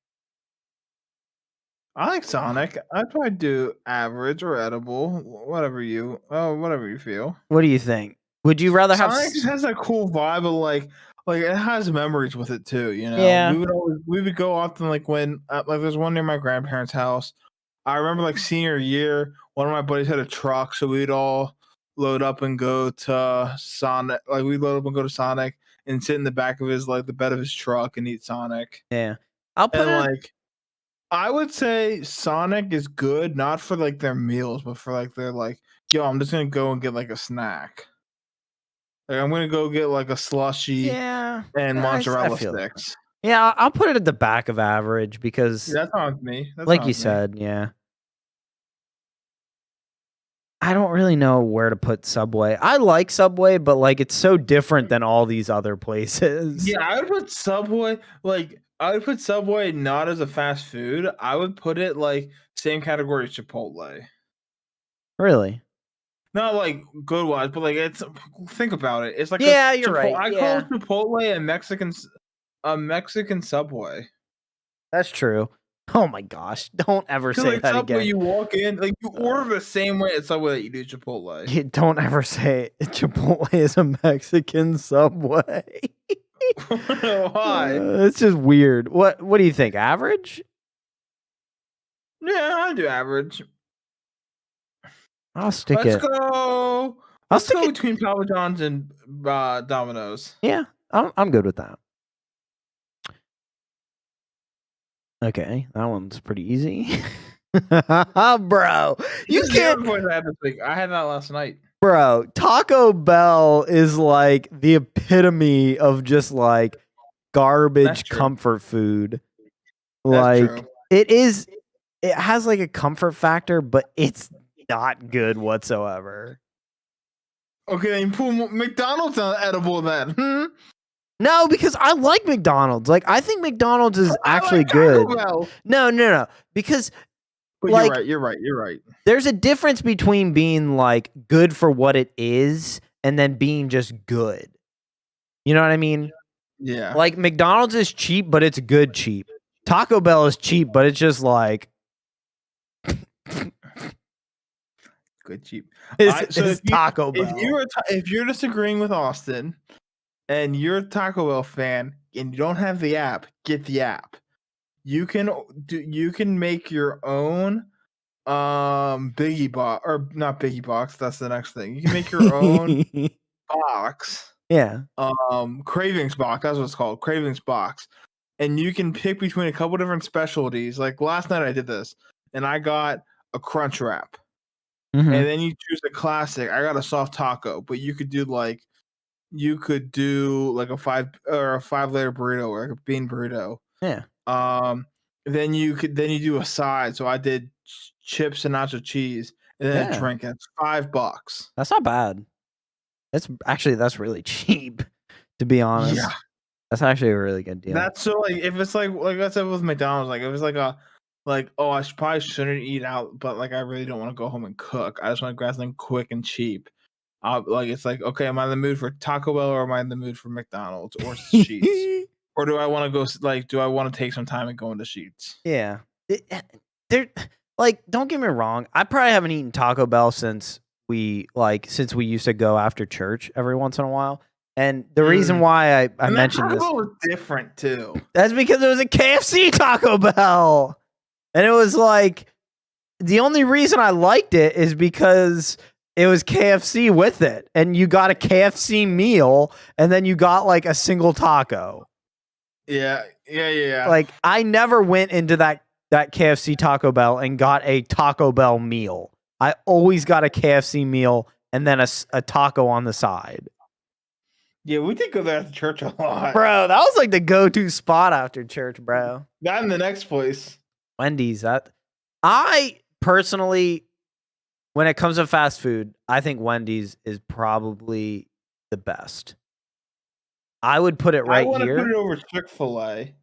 S2: I like Sonic. I'd probably do average or edible, whatever you feel.
S1: What do you think? Would you rather have
S2: Sonic? Has that cool vibe of like it has memories with it too.
S1: Yeah.
S2: We would go often like when like there's one near my grandparents' house. I remember like senior year, one of my buddies had a truck, so we'd all load up and go to Sonic. Like we'd load up and go to Sonic and sit in the back of his like the bed of his truck and eat Sonic.
S1: Yeah, I'll put
S2: I would say Sonic is good, not for like their meals, but for like their like, yo, I'm just gonna go and get like a snack. Like I'm gonna go get like a slushie, and mozzarella sticks.
S1: Yeah, I'll put it at the back of average because
S2: that's on me.
S1: Like you said, yeah. I don't really know where to put Subway. I like Subway, but like it's so different than all these other places.
S2: Yeah, I would put Subway not as a fast food. I would put it like same category as Chipotle.
S1: Really?
S2: Not like good wise, but like it's think about it. It's like
S1: Yeah, you're right.
S2: I
S1: Yeah.
S2: call Chipotle a Mexican Subway.
S1: That's true. Oh my gosh! Don't ever say
S2: Like
S1: that
S2: Subway,
S1: again.
S2: you walk in, like you order the same way at Subway that you do Chipotle.
S1: Don't ever say Chipotle is a Mexican Subway.
S2: Why?
S1: It's just weird. What do you think? Average?
S2: Yeah, I do average.
S1: I'll stick
S2: Let's
S1: it.
S2: go. Let's go between Papa John's and Domino's.
S1: Yeah, I'm good with that. Okay, that one's pretty easy. Bro, you can't.
S2: I had that last night.
S1: Bro, Taco Bell is like the epitome of just like garbage comfort food. Like it is, it has like a comfort factor, but it's not good whatsoever.
S2: Okay, then pull McDonald's on edible then.
S1: No, because I like McDonald's. Like I think McDonald's is actually good. No. Because
S2: but
S1: like,
S2: you're right.
S1: There's a difference between being like good for what it is and then being just good. You know what I mean?
S2: Yeah.
S1: Like McDonald's is cheap, but it's good cheap. Taco Bell is cheap, but it's just like
S2: good cheap.
S1: It's Taco Bell.
S2: If you're disagreeing with Austin and you're a Taco Bell fan and you don't have the app, get the app. You can make your own Biggie box, or not Biggie box, that's the next thing. You can make your own box.
S1: Yeah.
S2: Cravings box, that's what it's called. Cravings box. And you can pick between a couple different specialties. Like last night I did this and I got a crunch wrap.
S1: Mm-hmm.
S2: And then you choose a classic. I got a soft taco, but you could do like a 5-layer burrito or like a bean burrito.
S1: Yeah.
S2: Then you do a side. So I did chips and nacho cheese and then a drink. And it's $5.
S1: That's not bad. That's really cheap, to be honest. Yeah. That's actually a really good deal.
S2: That's so like if it's like I said with McDonald's, like if it's like I probably shouldn't eat out, but like I really don't want to go home and cook. I just want to grab something quick and cheap. It's like, okay, am I in the mood for Taco Bell or am I in the mood for McDonald's or Sheetz? Or do I want to go do I want to take some time and go into Sheetz?
S1: Yeah. They're like, don't get me wrong. I probably haven't eaten Taco Bell since we used to go after church every once in a while. And the reason why I mentioned this
S2: was different too.
S1: That's because it was a KFC Taco Bell. And it was like, the only reason I liked it is because it was KFC with it. And you got a KFC meal and then you got like a single taco.
S2: Yeah.
S1: Like I never went into that KFC Taco Bell and got a Taco Bell meal. I always got a KFC meal and then a taco on the side.
S2: Yeah, we did go there after church a lot.
S1: Bro, that was like the go-to spot after church, bro.
S2: Not in the next place.
S1: Wendy's. I personally, when it comes to fast food, I think Wendy's is probably the best. I would put it right here. I want to
S2: put it over Chick-fil-A.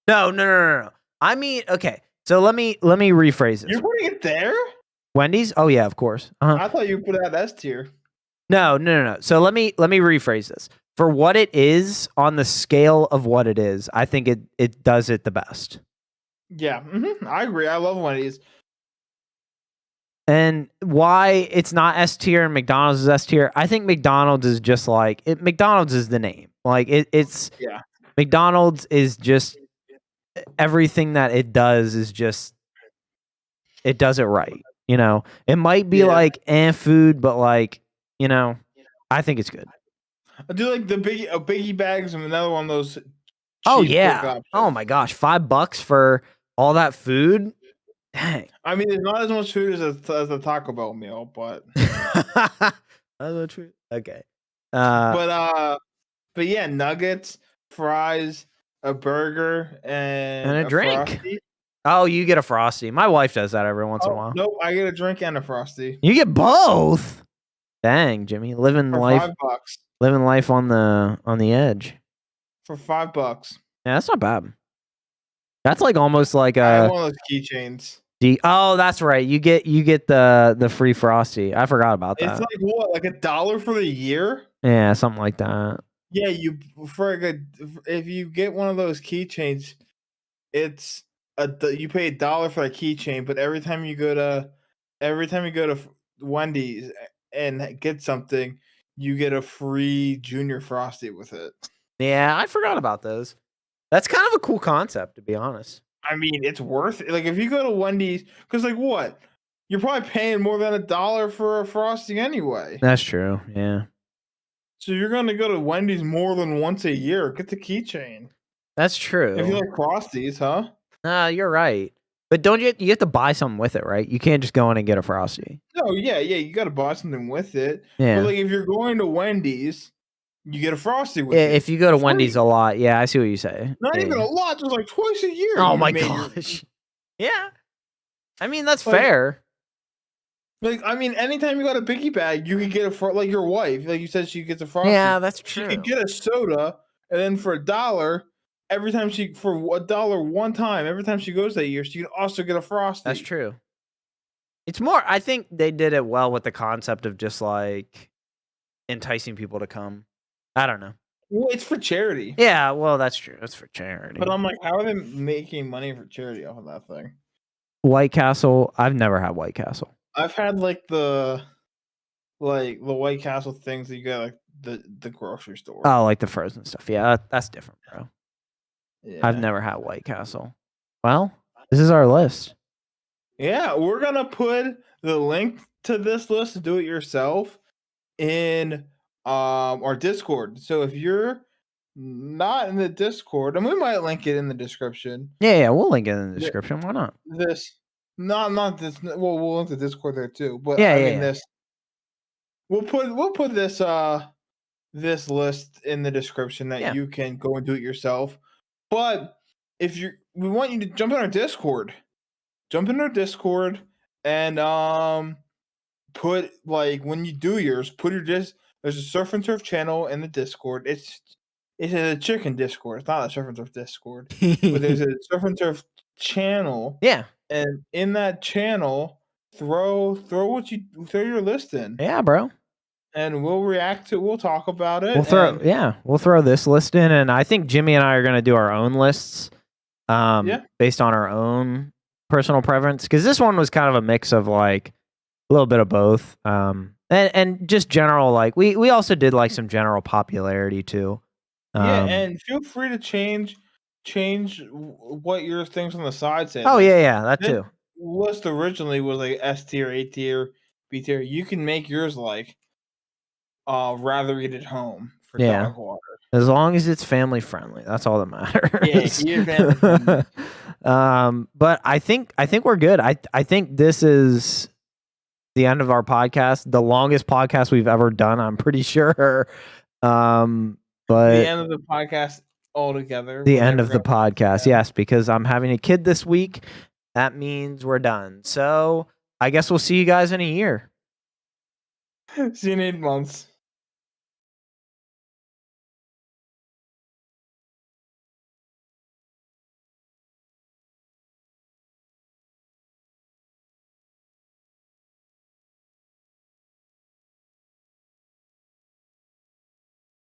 S1: No. I mean, okay. So let me rephrase this.
S2: You're putting it there?
S1: Wendy's? Oh yeah, of course.
S2: I thought you put it at S tier.
S1: No. So let me rephrase this. For what it is, on the scale of what it is, I think it does it the best.
S2: Yeah, I agree. I love Wendy's.
S1: And why it's not S tier and McDonald's is S tier? I think McDonald's is just like McDonald's is the name. Like it's McDonald's is just everything that it does is just it does it right. You know, it might be like food, but like I think it's good.
S2: I do like the biggie bags and another one of those.
S1: Oh yeah! Oh my gosh, $5 for all that food. Dang.
S2: I mean, it's not as much food as a Taco Bell meal, but
S1: that's not true. Okay.
S2: But yeah, nuggets, fries, a burger, and
S1: a drink.
S2: Frosty.
S1: Oh, you get a Frosty. My wife does that every once in a while.
S2: Nope, I get a drink and a Frosty.
S1: You get both. Dang, Jimmy, living
S2: For
S1: life,
S2: $5.
S1: living life on the edge.
S2: For $5.
S1: Yeah, that's not bad. That's like almost like
S2: I have
S1: a
S2: one of those keychains.
S1: Oh, that's right. You get the free Frosty. I forgot about that.
S2: It's like what, like $1 for the year?
S1: Yeah, something like that.
S2: Yeah, if you get one of those keychains, it's you pay $1 for a keychain, but every time you go to Wendy's and get something, you get a free Junior Frosty with it.
S1: Yeah, I forgot about those. That's kind of a cool concept, to be honest.
S2: I mean, it's worth it. Like if you go to Wendy's, because like what, you're probably paying more than $1 for a Frosty anyway.
S1: That's true. Yeah.
S2: So you're gonna go to Wendy's more than once a year. Get the keychain.
S1: That's true.
S2: If you like Frosties, huh?
S1: You're right. But don't you have to buy something with it, right? You can't just go in and get a Frosty.
S2: No, yeah, you got to buy something with it.
S1: Yeah.
S2: But like if you're going to Wendy's, you get a Frosty with it.
S1: If you go to Wendy's a lot, yeah, I see what you say.
S2: Not even a lot, just like twice a year.
S1: Oh my gosh. Yeah. I mean, that's fair.
S2: Like, I mean, anytime you got a biggie bag, you can get like your wife, like you said, she gets a Frosty.
S1: Yeah, that's true.
S2: She could get a soda, and then for $1, every time for $1 one time, every time she goes that year, she can also get a Frosty.
S1: That's true. It's more, I think they did it well with the concept of just like enticing people to come. I don't know.
S2: Well, it's for charity.
S1: Yeah, well, that's true. It's for charity.
S2: But I'm like, how are they making money for charity off of that thing?
S1: White Castle. I've never had White Castle.
S2: I've had like the White Castle things that you get like the grocery store.
S1: Oh, like the frozen stuff. Yeah, that's different, bro.
S2: Yeah.
S1: I've never had White Castle. Well, this is our list.
S2: Yeah, we're gonna put the link to this list to do it yourself in our Discord. So if you're not in the Discord, and we might link it in the description.
S1: Yeah, we'll link it in the description. Why not?
S2: Not this. Well, we'll link the Discord there too. But
S1: this.
S2: We'll put this this list in the description that you can go and do it yourself. But we want you to jump in our Discord. Jump in our Discord and put like when you do yours, put your there's a Surf and Turf channel in the Discord. It's a chicken Discord. It's not a Surf and Turf Discord. But there's a Surf and Turf channel.
S1: Yeah.
S2: And in that channel, throw your list in.
S1: Yeah, bro.
S2: And we'll react to. We'll talk about it.
S1: We'll throw this list in, and I think Jimmy and I are gonna do our own lists, based on our own personal preference. Because this one was kind of a mix of like a little bit of both, and just general like we also did like some general popularity too.
S2: And feel free to change what your things on the side say.
S1: Oh yeah, that too.
S2: List originally was like S tier, A tier, B tier. You can make yours like rather eat at home for dog water.
S1: As long as it's family friendly, that's all that matters.
S2: Yeah, family friendly.
S1: But I think we're good. I think this is the end of our podcast, the longest podcast we've ever done. I'm pretty sure. But
S2: the end of the podcast altogether.
S1: The end of the podcast, yes, because I'm having a kid this week. That means we're done. So I guess we'll see you guys in a year.
S2: See you in 8 months.